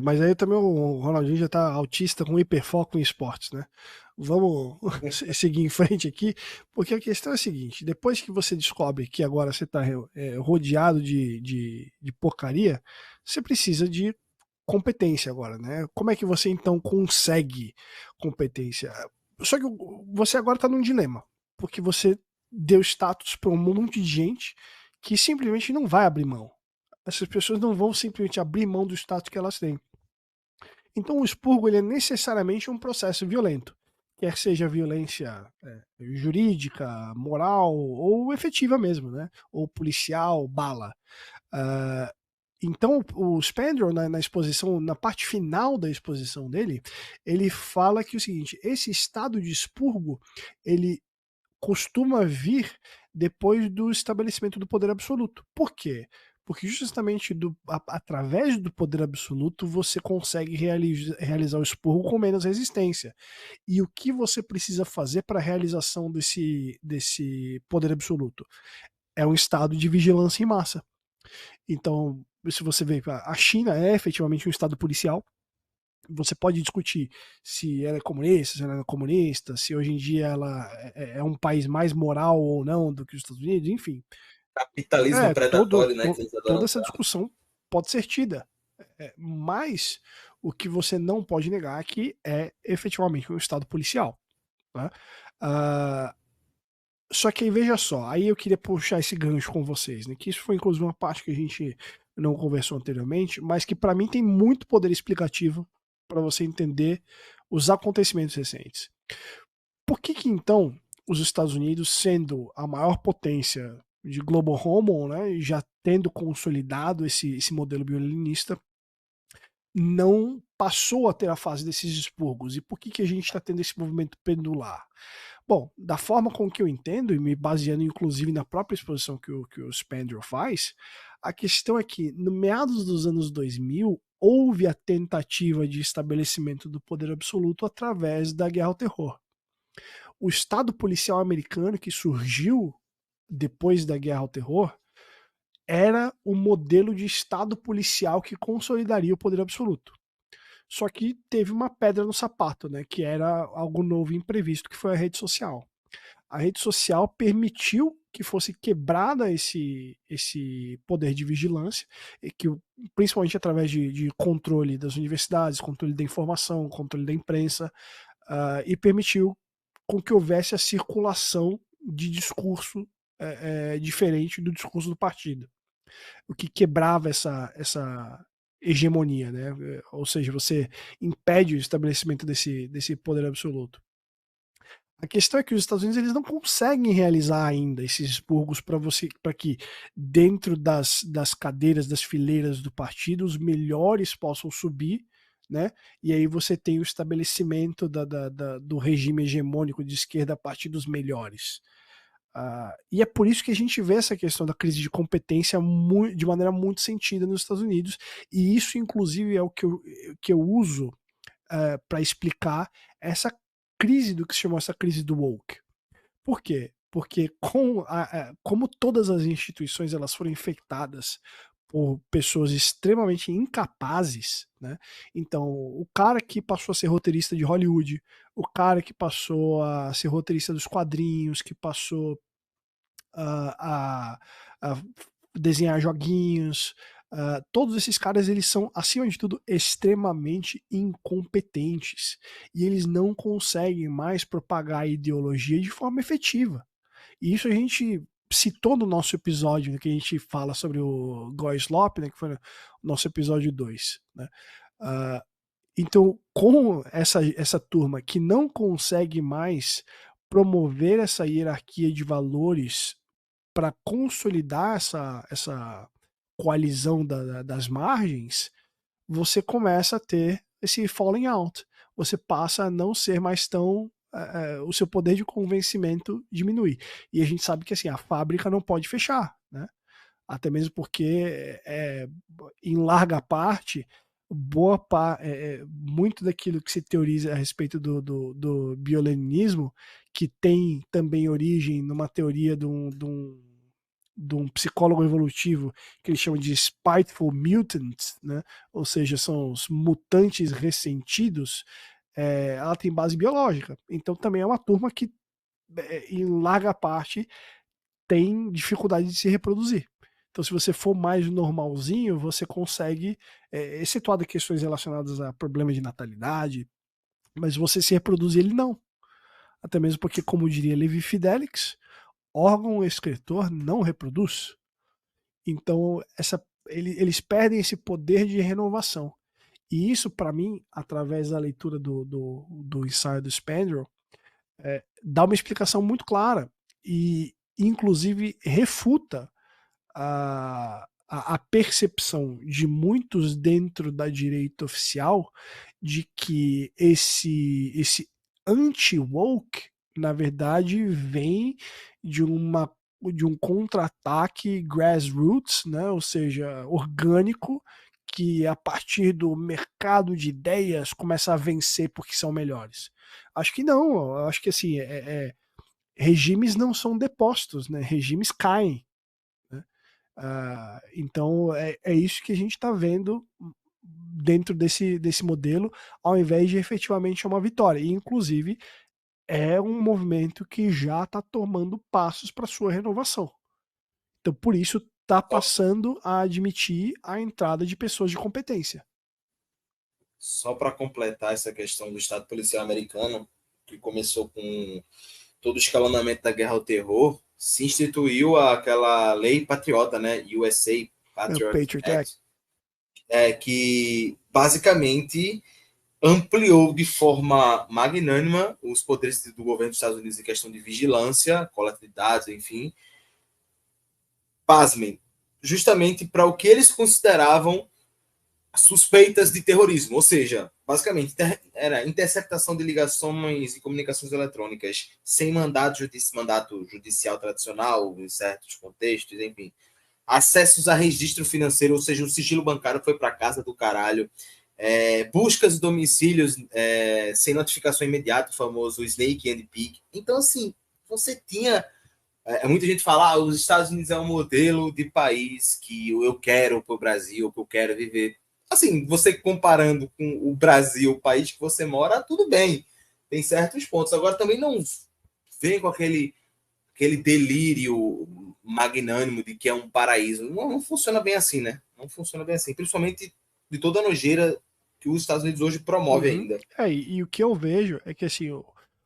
Mas aí também o Ronaldinho já tá autista com hiperfoco em esportes, né? Vamos seguir em frente aqui, porque a questão é a seguinte: depois que você descobre que agora você está rodeado de porcaria, você precisa de competência agora, né? Como é que você então consegue competência? Só que você agora está num dilema, porque você deu status para um monte de gente que simplesmente não vai abrir mão. Essas pessoas não vão simplesmente abrir mão do status que elas têm. Então o expurgo ele é necessariamente um processo violento, quer seja violência jurídica, moral ou efetiva mesmo, né? Ou policial, bala. Então o Spandrel, na exposição, na parte final da exposição dele, ele fala que o seguinte: esse estado de expurgo ele costuma vir depois do estabelecimento do poder absoluto. Por quê? Porque justamente através do poder absoluto você consegue realizar o expurgo com menos resistência. E o que você precisa fazer para a realização desse poder absoluto? É um estado de vigilância em massa. Então, se você vê, a China é efetivamente um estado policial. Você pode discutir se ela é comunista, se ela não é comunista, se hoje em dia ela é um país mais moral ou não do que os Estados Unidos, enfim. Capitalismo predatório, né? Toda essa discussão pode ser tida. Mas o que você não pode negar aqui é efetivamente um estado policial. Né? Só que aí, veja só, aí eu queria puxar esse gancho com vocês, né? Que isso foi inclusive uma parte que a gente não conversou anteriormente, mas que para mim tem muito poder explicativo para você entender os acontecimentos recentes. Por que então os Estados Unidos, sendo a maior potência Global Homo, né, já tendo consolidado esse modelo bioleninista, não passou a ter a fase desses expurgos. E por que a gente está tendo esse movimento pendular? Bom, da forma com que eu entendo, e me baseando inclusive na própria exposição que o Spandrel faz, a questão é que, no meados dos anos 2000, houve a tentativa de estabelecimento do poder absoluto através da guerra ao terror. O Estado policial americano que surgiu depois da guerra ao terror era o modelo de Estado policial que consolidaria o poder absoluto. Só que teve uma pedra no sapato, né, que era algo novo e imprevisto, que foi a rede social. A rede social permitiu que fosse quebrada esse poder de vigilância, que, principalmente através de controle das universidades, controle da informação, controle da imprensa, e permitiu com que houvesse a circulação de discurso diferente do discurso do partido, o que quebrava essa hegemonia, né? Ou seja, você impede o estabelecimento desse poder absoluto. A questão é que os Estados Unidos eles não conseguem realizar ainda esses expurgos para que dentro das cadeiras, das fileiras do partido, os melhores possam subir, né? E aí você tem o estabelecimento do regime hegemônico de esquerda a partir dos melhores. E é por isso que a gente vê essa questão da crise de competência de maneira muito sentida nos Estados Unidos, e isso inclusive é o que eu uso para explicar essa crise do que se chamou essa crise do woke. Por quê? Porque como todas as instituições elas foram infectadas por pessoas extremamente incapazes, né? Então, o cara que passou a ser roteirista de Hollywood, o cara que passou a ser roteirista dos quadrinhos, que passou a desenhar joguinhos, todos esses caras eles são, acima de tudo, extremamente incompetentes e eles não conseguem mais propagar a ideologia de forma efetiva. E isso a gente citou no nosso episódio, né, que a gente fala sobre o Goy Slop, né, que foi o nosso episódio 2. Né? Então, com essa turma que não consegue mais promover essa hierarquia de valores para consolidar essa coalizão das margens, você começa a ter esse falling out. Você passa a não ser mais tão. O seu poder de convencimento diminui. E a gente sabe que assim, a fábrica não pode fechar, né? Até mesmo porque, em larga parte, muito daquilo que se teoriza a respeito do bioleninismo, que tem também origem numa teoria de um psicólogo evolutivo que ele chama de spiteful mutants, né? Ou seja, são os mutantes ressentidos, ela tem base biológica. Então também é uma turma que, em larga parte, tem dificuldade de se reproduzir. Então, se você for mais normalzinho, você consegue, excetuado questões relacionadas a problemas de natalidade, mas você se reproduz ele não. Até mesmo porque, como diria Levi Fidelix, órgão excretor não reproduz. Então, eles perdem esse poder de renovação. E isso, para mim, através da leitura do ensaio do Spandrel, dá uma explicação muito clara e, inclusive, refuta a percepção de muitos dentro da direita oficial de que esse anti-woke, na verdade, vem de um contra-ataque grassroots, né? Ou seja, orgânico, que a partir do mercado de ideias começa a vencer porque são melhores. Acho que não, acho que assim, regimes não são depostos, né? Regimes caem. Então é isso que a gente está vendo dentro desse modelo, ao invés de efetivamente uma vitória. E, inclusive, é um movimento que já está tomando passos para sua renovação. Então, por isso, está passando a admitir a entrada de pessoas de competência. Só para completar essa questão do Estado policial americano, que começou com todo o escalonamento da guerra ao terror, se instituiu aquela lei patriota, né? USA Patriot Act, que basicamente ampliou de forma magnânima os poderes do governo dos Estados Unidos em questão de vigilância, coleta de dados, enfim, pasmem, justamente para o que eles consideravam suspeitas de terrorismo, ou seja, basicamente era interceptação de ligações e comunicações eletrônicas sem mandato judicial tradicional, em certos contextos, enfim. Acessos a registro financeiro, ou seja, o sigilo bancário foi para casa do caralho. Buscas de domicílios sem notificação imediata, o famoso Snake and Peek. Então, assim, você tinha... muita gente fala, os Estados Unidos é um modelo de país que eu quero para o Brasil, que eu quero viver. Assim, você comparando com o Brasil, o país que você mora, tudo bem. Tem certos pontos. Agora, também não vem com aquele delírio magnânimo de que é um paraíso. Não funciona bem assim, né? Não funciona bem assim. Principalmente de toda a nojeira que os Estados Unidos hoje promove ainda. E o que eu vejo é que, assim,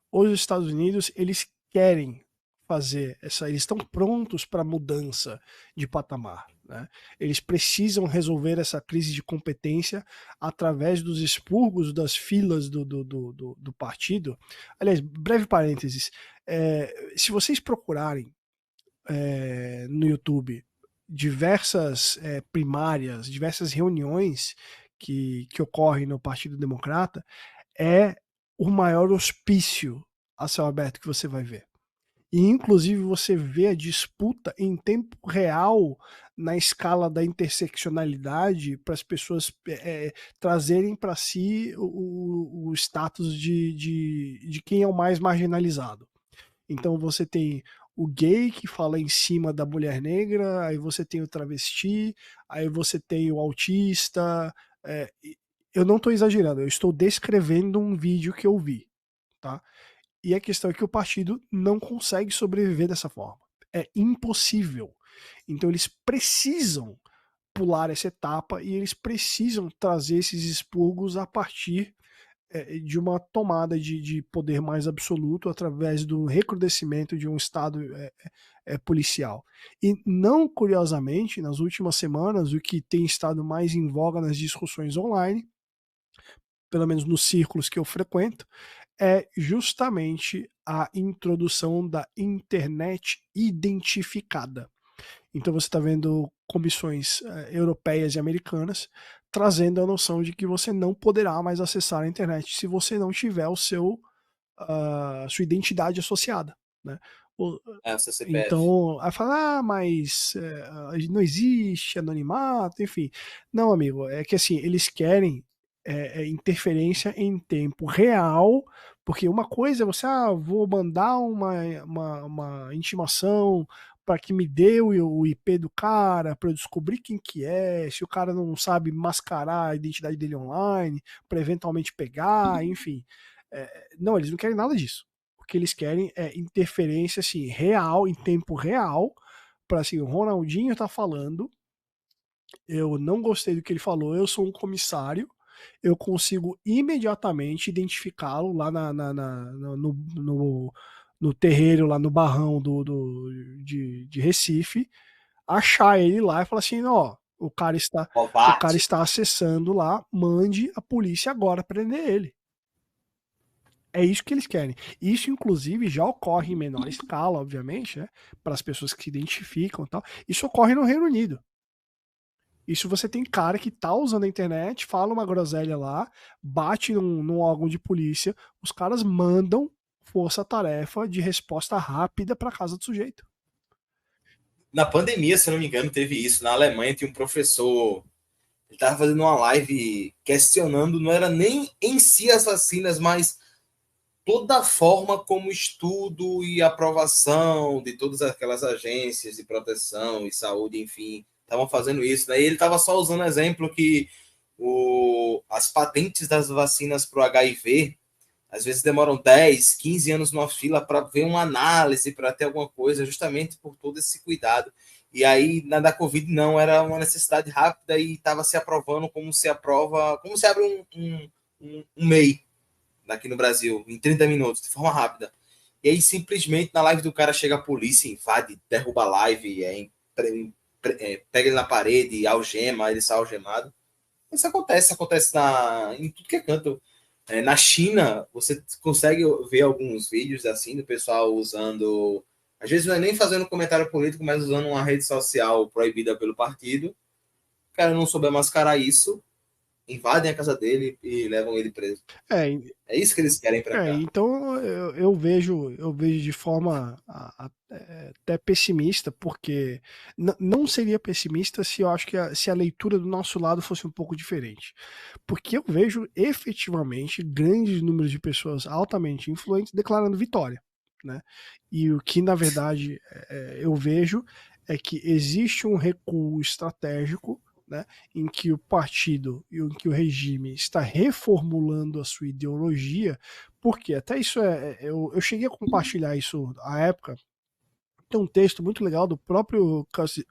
os Estados Unidos, eles querem fazer eles estão prontos para mudança de patamar, né? Eles precisam resolver essa crise de competência através dos expurgos das filas do partido. Aliás, breve parênteses, se vocês procurarem no YouTube diversas primárias, diversas reuniões que ocorrem no Partido Democrata, é o maior hospício a céu aberto que você vai ver. E, inclusive, você vê a disputa em tempo real na escala da interseccionalidade para as pessoas trazerem para si o status de quem é o mais marginalizado. Então você tem o gay que fala em cima da mulher negra, aí você tem o travesti, aí você tem o autista. Eu não estou exagerando, eu estou descrevendo um vídeo que eu vi, tá? E a questão é que o partido não consegue sobreviver dessa forma. É impossível. Então eles precisam pular essa etapa e eles precisam trazer esses expurgos a partir de uma tomada de poder mais absoluto através do recrudescimento de um Estado policial. E não curiosamente, nas últimas semanas, o que tem estado mais em voga nas discussões online, pelo menos nos círculos que eu frequento, é justamente a introdução da internet identificada. Então você está vendo comissões europeias e americanas trazendo a noção de que você não poderá mais acessar a internet se você não tiver sua identidade associada, né? Então, aí fala, mas não existe anonimato, enfim. Não, amigo, é que assim, eles querem interferência em tempo real, porque uma coisa é você, vou mandar uma intimação para que me dê o IP do cara, para eu descobrir quem que é, se o cara não sabe mascarar a identidade dele online, para eventualmente pegar, enfim. Não, eles não querem nada disso. O que eles querem é interferência assim, real, em tempo real, para assim, o Ronaldinho tá falando, eu não gostei do que ele falou, eu sou um comissário, eu consigo imediatamente identificá-lo lá no terreiro, lá no barrão de Recife, achar ele lá e falar assim, ó, o cara está acessando lá, mande a polícia agora prender ele. É isso que eles querem. Isso, inclusive, já ocorre em menor escala, obviamente, né, para as pessoas que se identificam e tal. Isso ocorre no Reino Unido. Isso você tem cara que tá usando a internet, fala uma groselha lá, bate num órgão de polícia, os caras mandam força-tarefa de resposta rápida para casa do sujeito. Na pandemia, se não me engano, teve isso. Na Alemanha tinha um professor, ele estava fazendo uma live questionando, não era nem em si as vacinas, mas toda a forma como estudo e aprovação de todas aquelas agências de proteção e saúde, enfim, estavam fazendo isso. Né? E ele estava só usando exemplo que as patentes das vacinas para o HIV às vezes demoram 10, 15 anos numa fila para ver uma análise, para ter alguma coisa, justamente por todo esse cuidado. E aí, na da Covid, não, era uma necessidade rápida e estava se aprovando como se aprova, como se abre um MEI aqui no Brasil, em 30 minutos, de forma rápida. E aí, simplesmente, na live do cara, chega a polícia, invade, derruba a live, pega ele na parede, algema, ele sai algemado. Isso acontece em tudo que é canto. Na China, você consegue ver alguns vídeos assim do pessoal usando Às vezes não é nem fazendo comentário político, mas usando uma rede social proibida pelo partido. O cara não souber mascarar isso, invadem a casa dele e levam ele preso. É isso que eles querem para cá. Então eu vejo de forma até pessimista, porque não seria pessimista se eu acho que se a leitura do nosso lado fosse um pouco diferente. Porque eu vejo efetivamente grandes números de pessoas altamente influentes declarando vitória, né? E o que na verdade eu vejo é que existe um recuo estratégico, né, em que o partido e em que o regime está reformulando a sua ideologia, porque até isso eu cheguei a compartilhar isso à época. Tem um texto muito legal do próprio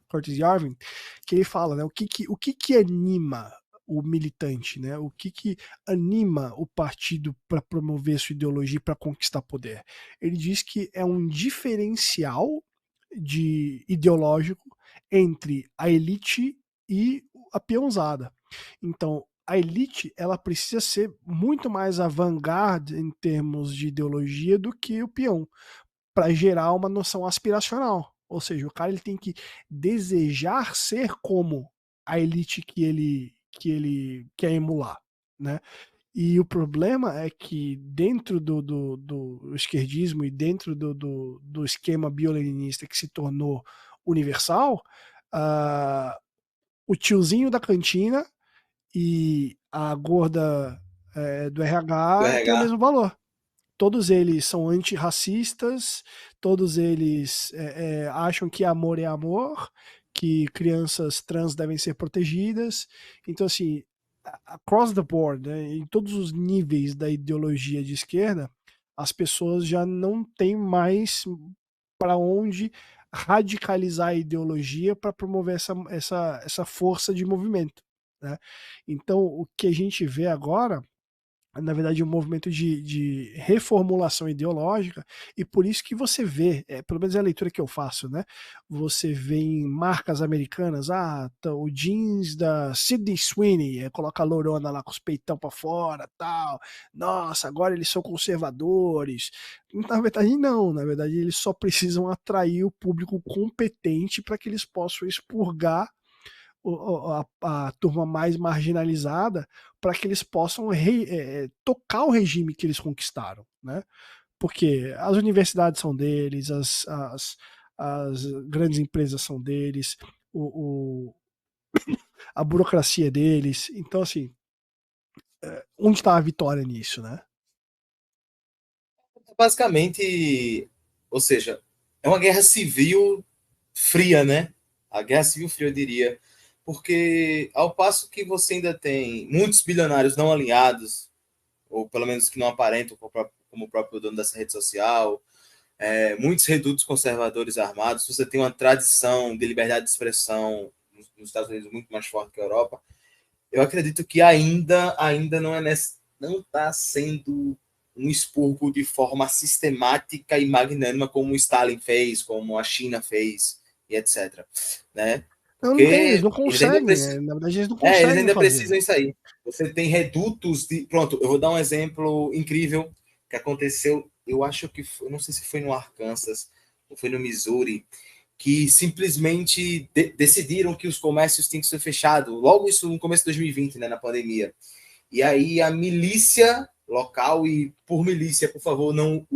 Curtis Yarvin que ele fala, né, o que anima o militante, né? O que anima o partido para promover sua ideologia, para conquistar poder? Ele diz que é um diferencial ideológico entre a elite e a peãozada. Então, a elite ela precisa ser muito mais avant-garde em termos de ideologia do que o peão, para gerar uma noção aspiracional. Ou seja, o cara ele tem que desejar ser como a elite que ele quer emular, né? E o problema é que dentro do esquerdismo e dentro do esquema bioleninista que se tornou universal, o tiozinho da cantina e a gorda do RH têm o mesmo valor. Todos eles são antirracistas, todos eles acham que amor é amor, que crianças trans devem ser protegidas. Então, assim, across the board, né, em todos os níveis da ideologia de esquerda, as pessoas já não têm mais para onde radicalizar a ideologia para promover essa força de movimento, né? Então, o que a gente vê agora na verdade, um movimento de reformulação ideológica, e por isso que você vê, pelo menos é a leitura que eu faço, né? Você vê em marcas americanas, o jeans da Sydney Sweeney, coloca a lourona lá com os peitão para fora, tal. Nossa, agora eles são conservadores. Na verdade, não. Na verdade, eles só precisam atrair o público competente para que eles possam expurgar a turma mais marginalizada para que eles possam tocar o regime que eles conquistaram, né? Porque as universidades são deles, as grandes empresas são deles, a burocracia é deles. Então, assim, onde está a vitória nisso, né? Basicamente, ou seja, é uma guerra civil fria, né? A guerra civil fria, eu diria. Porque ao passo que você ainda tem muitos bilionários não alinhados, ou pelo menos que não aparentam como o próprio dono dessa rede social, muitos redutos conservadores armados, você tem uma tradição de liberdade de expressão nos Estados Unidos muito mais forte que a Europa. Eu acredito que ainda não está sendo um expurgo de forma sistemática e magnânima como o Stalin fez, como a China fez, e etc. Né? Não tem, eles não conseguem. Na verdade, eles não conseguem. Eles ainda precisam isso aí. Você tem redutos de. Pronto, eu vou dar um exemplo incrível que aconteceu. Eu acho que foi, não sei se foi no Arkansas ou foi no Missouri, que simplesmente decidiram que os comércios tinham que ser fechados. Logo isso no começo de 2020, né, na pandemia. E aí a milícia local, e por milícia, por favor, não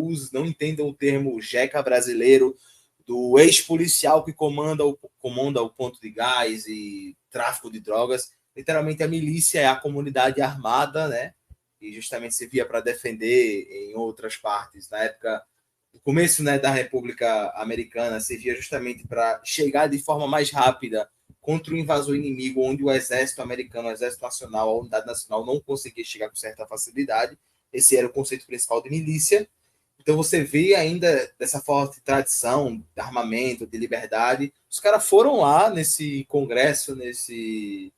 entendam o termo jeca brasileiro, do ex-policial que comanda o ponto de gás e tráfico de drogas. Literalmente a milícia é a comunidade armada, né? E justamente servia para defender em outras partes. Na época, no começo, né, da República Americana, servia justamente para chegar de forma mais rápida contra o invasor inimigo, onde o exército americano, o exército nacional, a unidade nacional não conseguia chegar com certa facilidade. Esse era o conceito principal de milícia. Então você vê ainda dessa forte tradição de armamento, de liberdade. Os caras foram lá nesse congresso, nesse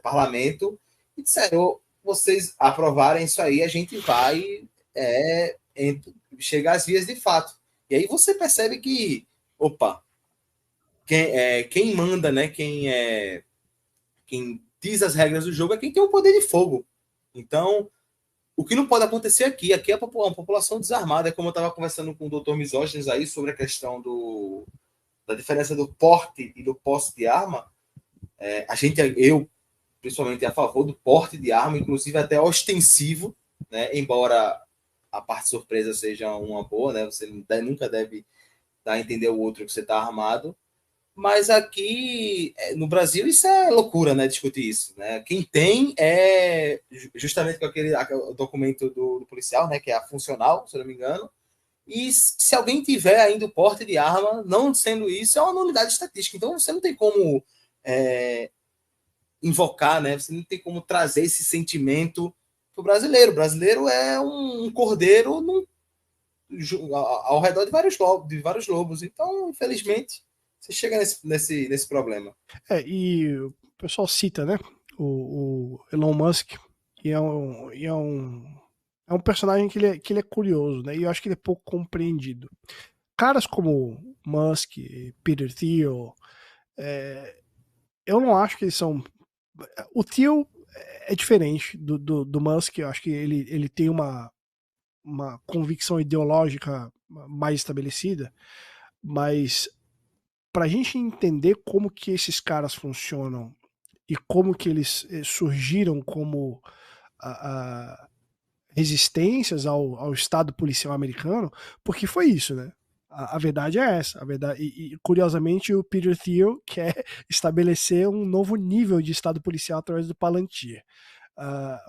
parlamento, e disseram: vocês aprovarem isso aí, a gente vai chegar às vias de fato. E aí você percebe que, opa, quem manda, né? Quem diz as regras do jogo é quem tem o poder de fogo. Então, O que não pode acontecer aqui é uma população desarmada, é como eu estava conversando com o Dr. Misógenes aí sobre a questão da diferença do porte e do posse de arma. Eu, principalmente, a favor do porte de arma, inclusive até ostensivo, né? Embora a parte surpresa seja uma boa, né? Você nunca deve dar a entender ao outro que você está armado. Mas aqui no Brasil isso é loucura, né? Discutir isso, né? Quem tem é justamente com aquele documento do policial, né? Que é a funcional, se eu não me engano. E se alguém tiver ainda o porte de arma, não sendo isso, é uma nulidade estatística. Então você não tem como invocar, né? Você não tem como trazer esse sentimento para o brasileiro. O brasileiro é um cordeiro ao redor de vários lobos. Então, infelizmente, você chega nesse problema. E o pessoal cita, né? O Elon Musk, que é um personagem que ele é curioso, né? E eu acho que ele é pouco compreendido. Caras como Musk, Peter Thiel, eu não acho que eles são. O Thiel é diferente do Musk. Eu acho que ele tem uma convicção ideológica mais estabelecida, mas para a gente entender como que esses caras funcionam e como que eles surgiram como resistências ao Estado policial americano, porque foi isso, né? A verdade é essa. A verdade, e curiosamente o Peter Thiel quer estabelecer um novo nível de Estado policial através do Palantir.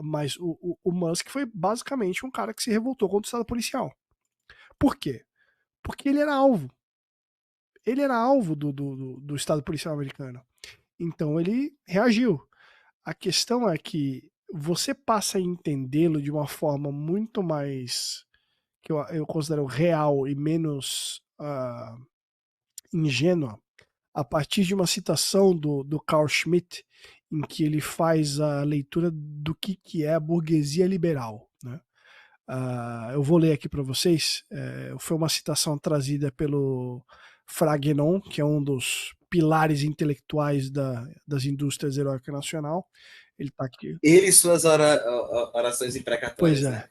Mas o Musk foi basicamente um cara que se revoltou contra o Estado policial. Por quê? Porque ele era alvo. Ele era alvo do Estado policial americano. Então ele reagiu. A questão é que você passa a entendê-lo de uma forma muito mais, que eu considero real e menos ingênua, a partir de uma citação do Carl Schmitt, em que ele faz a leitura do que é a burguesia liberal, né? Eu vou ler aqui para vocês. Foi uma citação trazida pelo Fragnon, que é um dos pilares intelectuais das indústrias heróicas nacional. Ele tá aqui. Ele e suas orações imprecatórias. Pois é.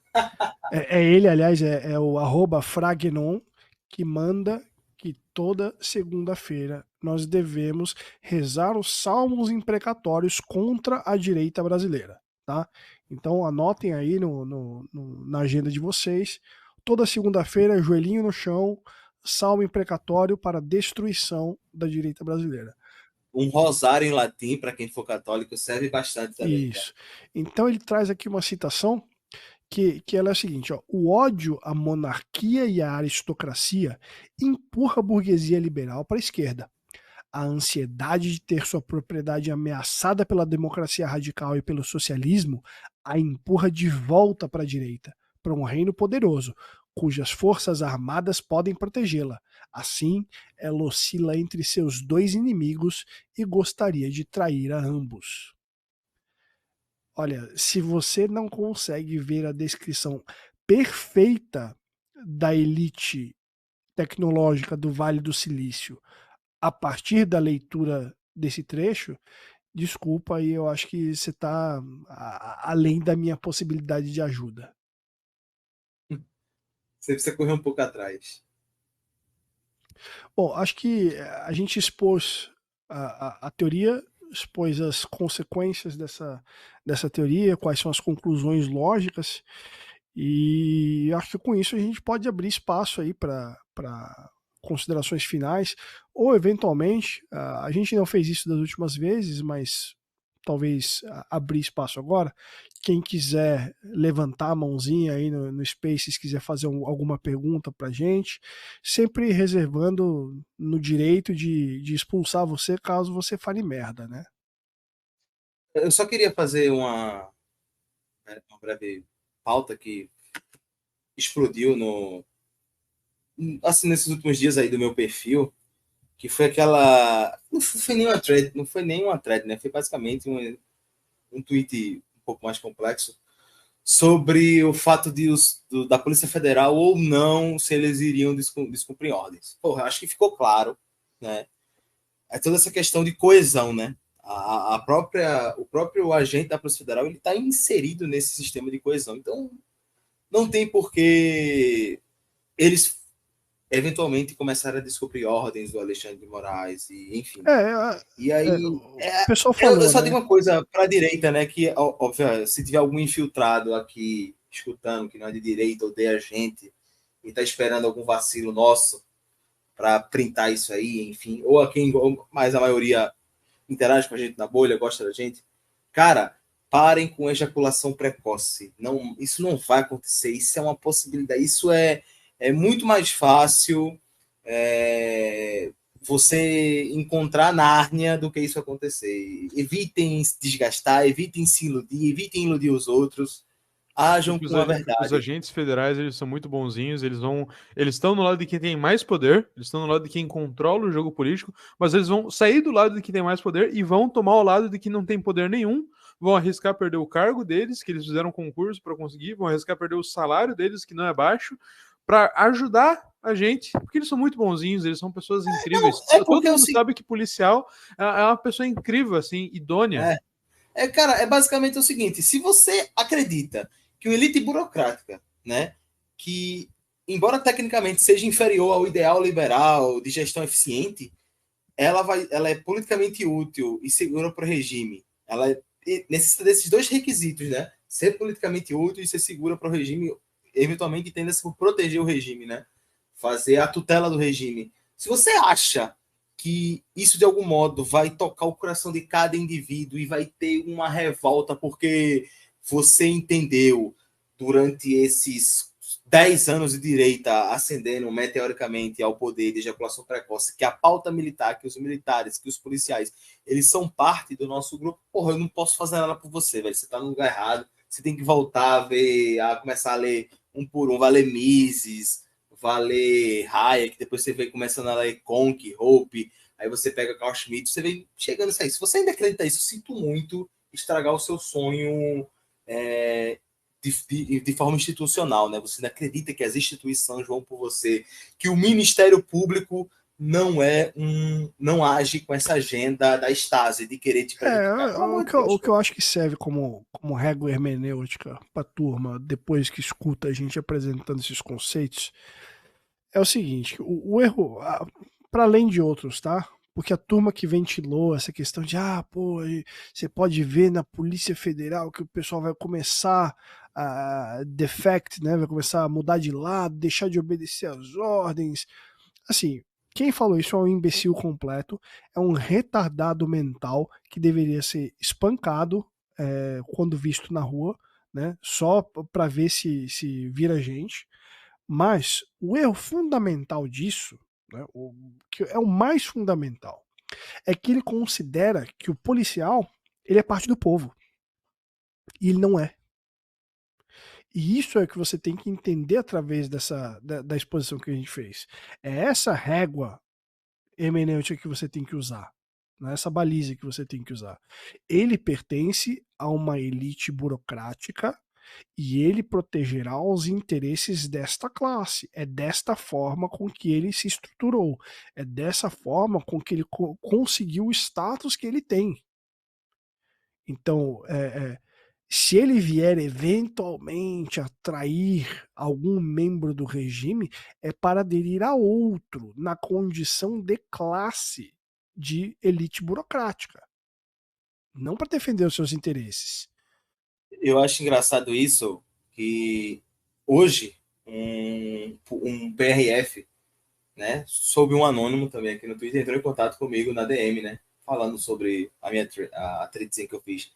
Ele, aliás, é o @Fragnon, que manda que toda segunda-feira nós devemos rezar os salmos imprecatórios contra a direita brasileira, tá? Então anotem aí na agenda de vocês. Toda segunda-feira, joelhinho no chão, salmo imprecatório para a destruição da direita brasileira. Um rosário em latim, para quem for católico, serve bastante também. Isso. Então ele traz aqui uma citação que ela é a seguinte: o ódio à monarquia e à aristocracia empurra a burguesia liberal para a esquerda. A ansiedade de ter sua propriedade ameaçada pela democracia radical e pelo socialismo a empurra de volta para a direita, para um reino poderoso, cujas forças armadas podem protegê-la. Assim, ela oscila entre seus dois inimigos e gostaria de trair a ambos. Olha, se você não consegue ver a descrição perfeita da elite tecnológica do Vale do Silício a partir da leitura desse trecho, desculpa aí, eu acho que você está além da minha possibilidade de ajuda. Você precisa correr um pouco atrás. Bom, acho que a gente expôs a teoria, expôs as consequências dessa teoria, quais são as conclusões lógicas, e acho que com isso a gente pode abrir espaço aí para considerações finais, ou eventualmente, a gente não fez isso das últimas vezes, mas talvez abrir espaço agora. Quem quiser levantar a mãozinha aí no Space, se quiser fazer alguma pergunta pra gente, sempre reservando no direito de expulsar você caso você fale merda, né? Eu só queria fazer uma breve pauta que explodiu assim, nesses últimos dias aí do meu perfil, que foi aquela... Não foi nenhuma thread, né? Foi basicamente um tweet um pouco mais complexo sobre o fato da Polícia Federal ou não, se eles iriam descumprir ordens. Porra, acho que ficou claro, né? É toda essa questão de coesão, né? o próprio agente da Polícia Federal ele está inserido nesse sistema de coesão. Então, não tem por que eles eventualmente começaram a descobrir ordens do Alexandre de Moraes, e enfim. E aí, o pessoal falou, eu só digo uma coisa para a direita, né? Que, óbvio, se tiver algum infiltrado aqui escutando, que não é de direita, odeia a gente, e está esperando algum vacilo nosso para printar isso aí, enfim, ou a quem, mas a maioria interage com a gente na bolha, gosta da gente, cara, parem com ejaculação precoce. Não, isso não vai acontecer, isso é uma possibilidade, isso é muito mais fácil você encontrar Nárnia do que isso acontecer. Evitem se desgastar, evitem se iludir, evitem iludir os outros. Ajam com a verdade. Os agentes federais, eles são muito bonzinhos, eles estão no lado de quem tem mais poder, eles estão no lado de quem controla o jogo político, mas eles vão sair do lado de quem tem mais poder e vão tomar o lado de quem não tem poder nenhum, vão arriscar perder o cargo deles, que eles fizeram concurso para conseguir, vão arriscar perder o salário deles, que não é baixo, para ajudar a gente, porque eles são muito bonzinhos, eles são pessoas incríveis. Todo mundo sabe que policial é uma pessoa incrível, assim, idônea. Cara, é basicamente o seguinte: se você acredita que uma elite burocrática, né, que, embora tecnicamente seja inferior ao ideal liberal de gestão eficiente, ela é politicamente útil e segura para o regime. Ela necessita desses dois requisitos, né? Ser politicamente útil e ser segura para o regime, eventualmente tenda-se por proteger o regime, né? Fazer a tutela do regime. Se você acha que isso de algum modo vai tocar o coração de cada indivíduo e vai ter uma revolta porque você entendeu durante esses 10 anos de direita ascendendo meteoricamente ao poder de ejaculação precoce, que a pauta militar, que os militares, que os policiais, eles são parte do nosso grupo, porra, eu não posso fazer nada por você, velho, você tá no lugar errado, você tem que voltar a começar a ler um por um, vai ler Mises, vai ler Hayek, depois você vem começando a ler Conk, Hope, aí você pega Carl Schmitt, você vem chegando a isso. Se você ainda acredita nisso, sinto muito estragar o seu sonho de forma institucional, né? Você não acredita que as instituições vão por você, que o Ministério Público não age com essa agenda da Stasi, de querer te prejudicar. O que eu acho que serve como régua hermenêutica para a turma, depois que escuta a gente apresentando esses conceitos, é o seguinte: o erro, para além de outros, tá? Porque a turma que ventilou essa questão de você pode ver na Polícia Federal que o pessoal vai começar a defect, né? Vai começar a mudar de lado, deixar de obedecer às ordens. Assim, quem falou isso é um imbecil completo, é um retardado mental que deveria ser espancado quando visto na rua, né? Só para ver se vira gente. Mas o erro fundamental disso, né, o que é o mais fundamental, é que ele considera que o policial ele é parte do povo. E ele não é. E isso é o que você tem que entender através da exposição que a gente fez. É essa régua hermenêutica que você tem que usar. Né, essa baliza que você tem que usar. Ele pertence a uma elite burocrática e ele protegerá os interesses desta classe. É desta forma com que ele se estruturou. É dessa forma com que ele conseguiu o status que ele tem. Então, se ele vier eventualmente a trair algum membro do regime, é para aderir a outro, na condição de classe de elite burocrática. Não para defender os seus interesses. Eu acho engraçado isso, que hoje um PRF, né, sob um anônimo também aqui no Twitter, entrou em contato comigo na DM, né, falando sobre a threadzinha que eu fiz.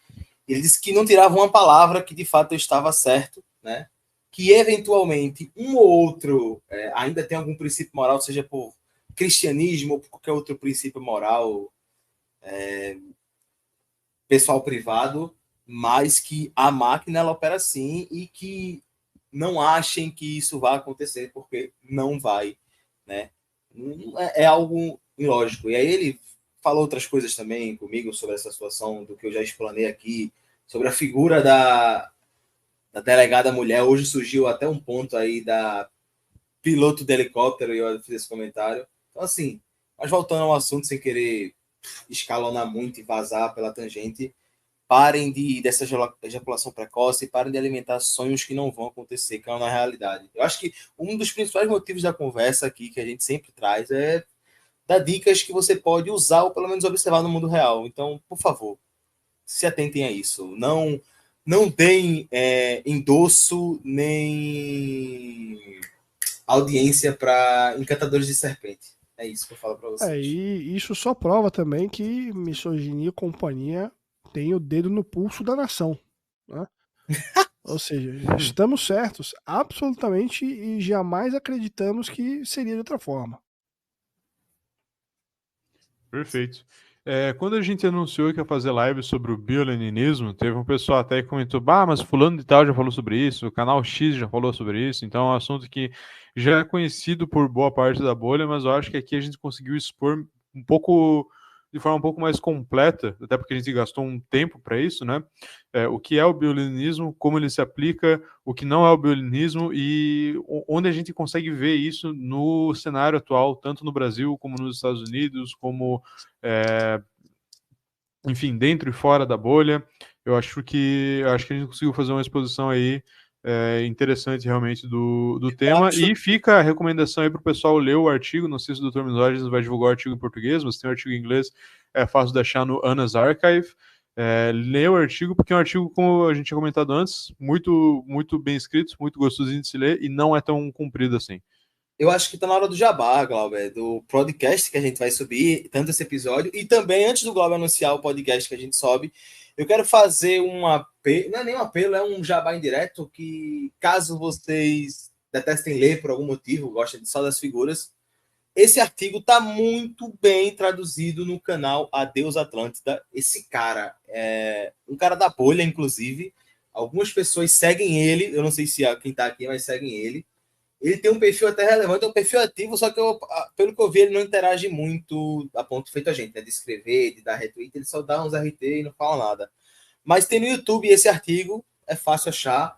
Ele disse que não tirava uma palavra, que de fato eu estava certo, né, que eventualmente um ou outro ainda tem algum princípio moral, seja por cristianismo ou por qualquer outro princípio moral, pessoal privado, mas que a máquina ela opera assim e que não achem que isso vai acontecer, porque não vai, né? É algo ilógico. E aí ele falou outras coisas também comigo sobre essa situação, do que eu já explanei aqui, sobre a figura da delegada mulher. Hoje surgiu até um ponto aí da piloto de helicóptero, e eu fiz esse comentário. Então, assim, mas voltando ao assunto, sem querer escalonar muito e vazar pela tangente. Parem dessa ejaculação precoce, parem de alimentar sonhos que não vão acontecer, que não é na realidade. Eu acho que um dos principais motivos da conversa aqui, que a gente sempre traz, é dar dicas que você pode usar ou pelo menos observar no mundo real. Então, por favor, se atentem a isso. Não deem endosso nem audiência para encantadores de serpente. É isso que eu falo para vocês. E isso só prova também que misoginia e companhia tem o dedo no pulso da nação, né? Ou seja, estamos certos, absolutamente, e jamais acreditamos que seria de outra forma. Perfeito. Quando a gente anunciou que ia fazer live sobre o bioleninismo, teve um pessoal até que comentou, mas fulano de tal já falou sobre isso, o canal X já falou sobre isso, então é um assunto que já é conhecido por boa parte da bolha, mas eu acho que aqui a gente conseguiu expor de forma um pouco mais completa, até porque a gente gastou um tempo para isso, né? O que é o biolinismo, como ele se aplica, o que não é o biolinismo e onde a gente consegue ver isso no cenário atual, tanto no Brasil como nos Estados Unidos, como enfim, dentro e fora da bolha. Eu acho que a gente conseguiu fazer uma exposição aí interessante realmente do tema. E fica a recomendação aí para o pessoal ler o artigo. Não sei se o Dr. Misógenes vai divulgar o artigo em português, mas tem um artigo em inglês, é fácil de achar no Anna's Archive. Lê o artigo, porque é um artigo, como a gente tinha comentado antes, muito, muito bem escrito, muito gostosinho de se ler e não é tão comprido assim. Eu acho que está na hora do jabá, Glauber, do podcast que a gente vai subir, tanto esse episódio, e também antes do Glauber anunciar o podcast que a gente sobe, eu quero fazer um apelo, não é nem um apelo, é um jabá indireto, que caso vocês detestem ler por algum motivo, gostem só das figuras, esse artigo está muito bem traduzido no canal Adeus Atlântida. Esse cara é um cara da bolha, inclusive, algumas pessoas seguem ele, eu não sei se quem está aqui, mas seguem ele. Ele tem um perfil até relevante, é um perfil ativo, só que pelo que eu vi, ele não interage muito a ponto feito a gente, né? De escrever, de dar retweet, ele só dá uns RT e não fala nada. Mas tem no YouTube esse artigo, é fácil achar.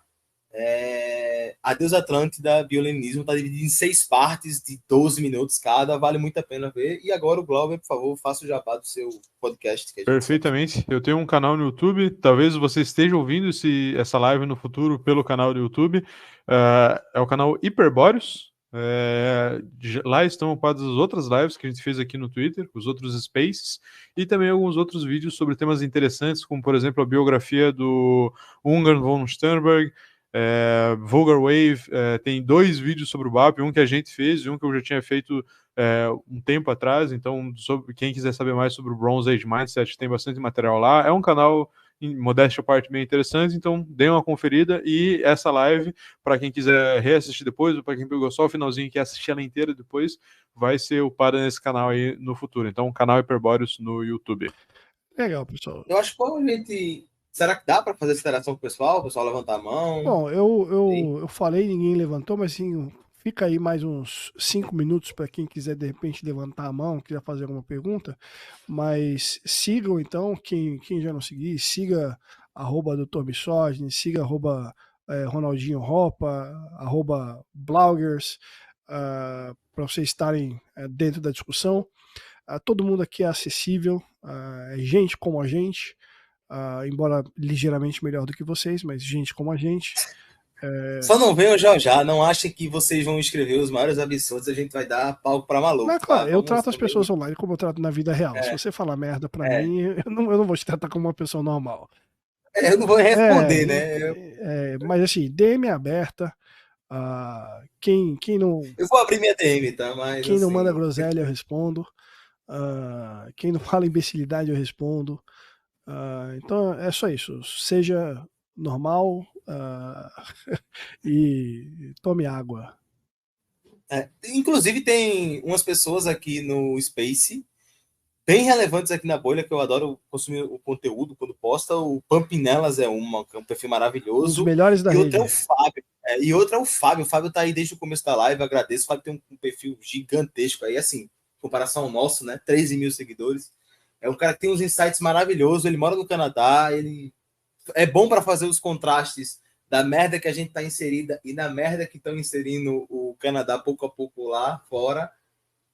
Adeus Atlântida, Bioleninismo, está dividido em 6 partes de 12 minutos cada, vale muito a pena ver. E agora o Glauber, por favor, faça o jabá do seu podcast. Que Perfeitamente. Eu tenho um canal no YouTube, talvez você esteja ouvindo essa live no futuro pelo canal do YouTube. É o canal Hiperbóreos. Lá estão ocupadas as outras lives que a gente fez aqui no Twitter, os outros spaces, e também alguns outros vídeos sobre temas interessantes, como por exemplo a biografia do Ungern von Sternberg, Vulgar Wave. Tem 2 vídeos sobre o BAP, um que a gente fez e um que eu já tinha feito um tempo atrás. Então, quem quiser saber mais sobre o Bronze Age Mindset, tem bastante material lá. É um canal, em modéstia à parte, bem interessante, então dê uma conferida. E essa live, para quem quiser reassistir depois, ou para quem pegou só o finalzinho e quer assistir ela inteira depois, vai ser upada nesse canal aí no futuro. Então, o canal Hiperbóreos no YouTube. Legal, pessoal. Eu acho que a gente... Será que dá para fazer essa interação com o pessoal levantar a mão? Bom, eu falei, ninguém levantou, mas assim, fica aí mais uns 5 minutos para quem quiser de repente levantar a mão, quiser fazer alguma pergunta. Mas sigam então, quem já não seguir, siga @Dr. Misógenes, siga Ronaldinho Ropa, @bloggers, para vocês estarem dentro da discussão. Todo mundo aqui é acessível, é gente como a gente. Embora ligeiramente melhor do que vocês, mas gente como a gente. Só não venham já. Não achem que vocês vão escrever os maiores absurdos, a gente vai dar palco para maluco. Mas, claro, eu trato as pessoas online como eu trato na vida real. Se você falar merda pra mim, eu não vou te tratar como uma pessoa normal. Eu não vou responder, né? Mas assim, DM aberta. Quem não. Eu vou abrir minha DM, tá? Mas, quem não manda groselha, eu respondo. Quem não fala imbecilidade, eu respondo. Então é só isso. Seja normal e tome água. Inclusive tem umas pessoas aqui no Space bem relevantes aqui na bolha, que eu adoro consumir o conteúdo quando posta. O Pampinelas é um perfil maravilhoso. Um dos melhores da rede. Outro é o Fábio. E outro é o Fábio. O Fábio tá aí desde o começo da live, eu agradeço. O Fábio tem um perfil gigantesco aí, assim, em comparação ao nosso, né? 13 mil seguidores. É um cara que tem uns insights maravilhosos. Ele mora no Canadá, ele é bom para fazer os contrastes da merda que a gente tá inserida e na merda que estão inserindo o Canadá pouco a pouco lá fora.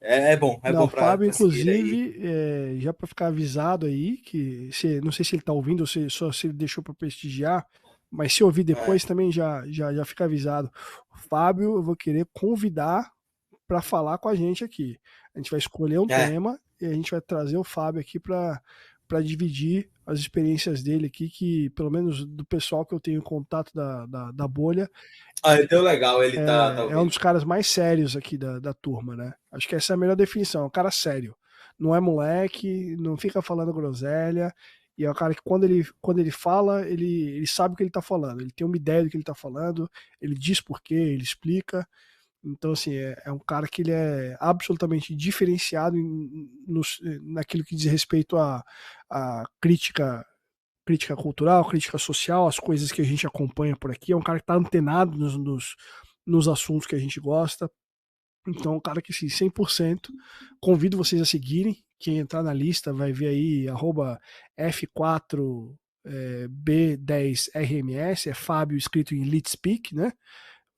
É bom, Não, pra Fábio, seguir aí. inclusive, já para ficar avisado aí, que não sei se ele tá ouvindo ou se ele deixou para prestigiar, mas se ouvir depois também já fica avisado. O Fábio, eu vou querer convidar para falar com a gente aqui. A gente vai escolher um tema e a gente vai trazer o Fábio aqui para dividir as experiências dele aqui, que pelo menos do pessoal que eu tenho contato da bolha, Então legal, ele tá é um ouvindo. dos caras mais sérios aqui da turma, né? Acho que essa é a melhor definição, é um cara sério. Não é moleque, não fica falando groselha, e é um cara que quando ele fala, ele sabe o que ele tá falando, ele tem uma ideia do que ele tá falando, ele diz por quê, ele explica. Então, assim, é um cara que ele é absolutamente diferenciado naquilo que diz respeito à crítica cultural, crítica social, as coisas que a gente acompanha por aqui. É um cara que está antenado nos assuntos que a gente gosta. Então, é um cara que, assim, 100%, convido vocês a seguirem. Quem entrar na lista vai ver aí, @F4B10RMS, é Fábio escrito em Leetspeak, né?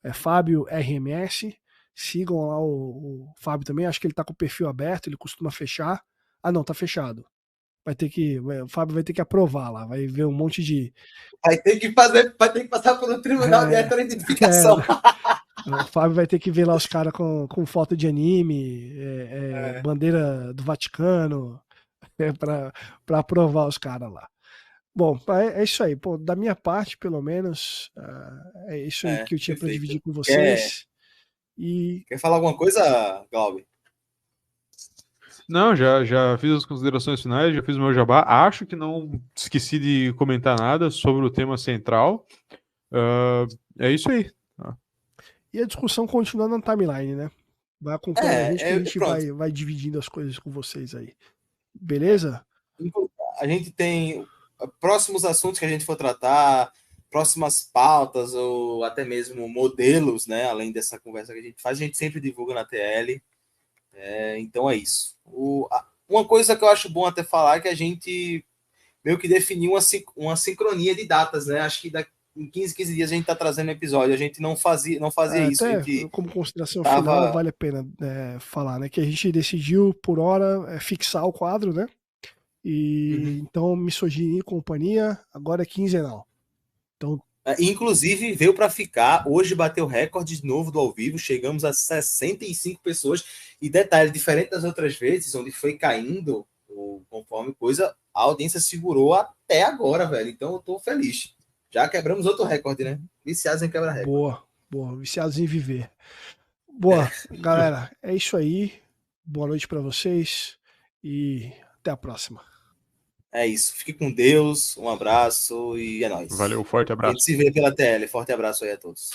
É Fábio RMS. Sigam lá o Fábio também. Acho que ele tá com o perfil aberto, ele costuma fechar. Ah, não, tá fechado. O Fábio vai ter que aprovar lá, vai ver um monte de. Vai ter que passar por um tribunal de heteroidentificação. O Fábio vai ter que ver lá os caras com foto de anime, bandeira do Vaticano, para aprovar os caras lá. Bom, é isso aí. Pô, da minha parte, pelo menos, é isso aí que eu tinha para dividir com vocês. Quer falar alguma coisa, Glauber? Não, já fiz as considerações finais, já fiz o meu jabá. Acho que não esqueci de comentar nada sobre o tema central. É isso aí. E a discussão continua na timeline, né? Vai acompanhando a gente que a gente vai dividindo as coisas com vocês aí. Beleza? A gente tem próximos assuntos que a gente for tratar, próximas pautas ou até mesmo modelos, né? Além dessa conversa que a gente faz, a gente sempre divulga na TL. Então é isso. Uma coisa que eu acho bom até falar é que a gente meio que definiu uma sincronia de datas, né? Acho que em 15 dias a gente está trazendo um episódio. A gente não fazia isso. Até a gente como consideração final, vale a pena falar, né? Que a gente decidiu, por hora, fixar o quadro, né? E então, Misoginia e Companhia agora é quinzenal. Então, inclusive, veio para ficar. Hoje bateu recorde de novo do ao vivo. Chegamos a 65 pessoas. E detalhe, diferente das outras vezes, onde foi caindo, conforme coisa, a audiência segurou até agora, velho. Então eu tô feliz. Já quebramos outro recorde, né? Viciados em quebrar recorde. Boa. Viciados em viver. Boa, galera. É isso aí. Boa noite para vocês. E até a próxima. É isso. Fique com Deus. Um abraço e é nóis. Valeu, forte abraço. A gente se vê pela TL. Forte abraço aí a todos.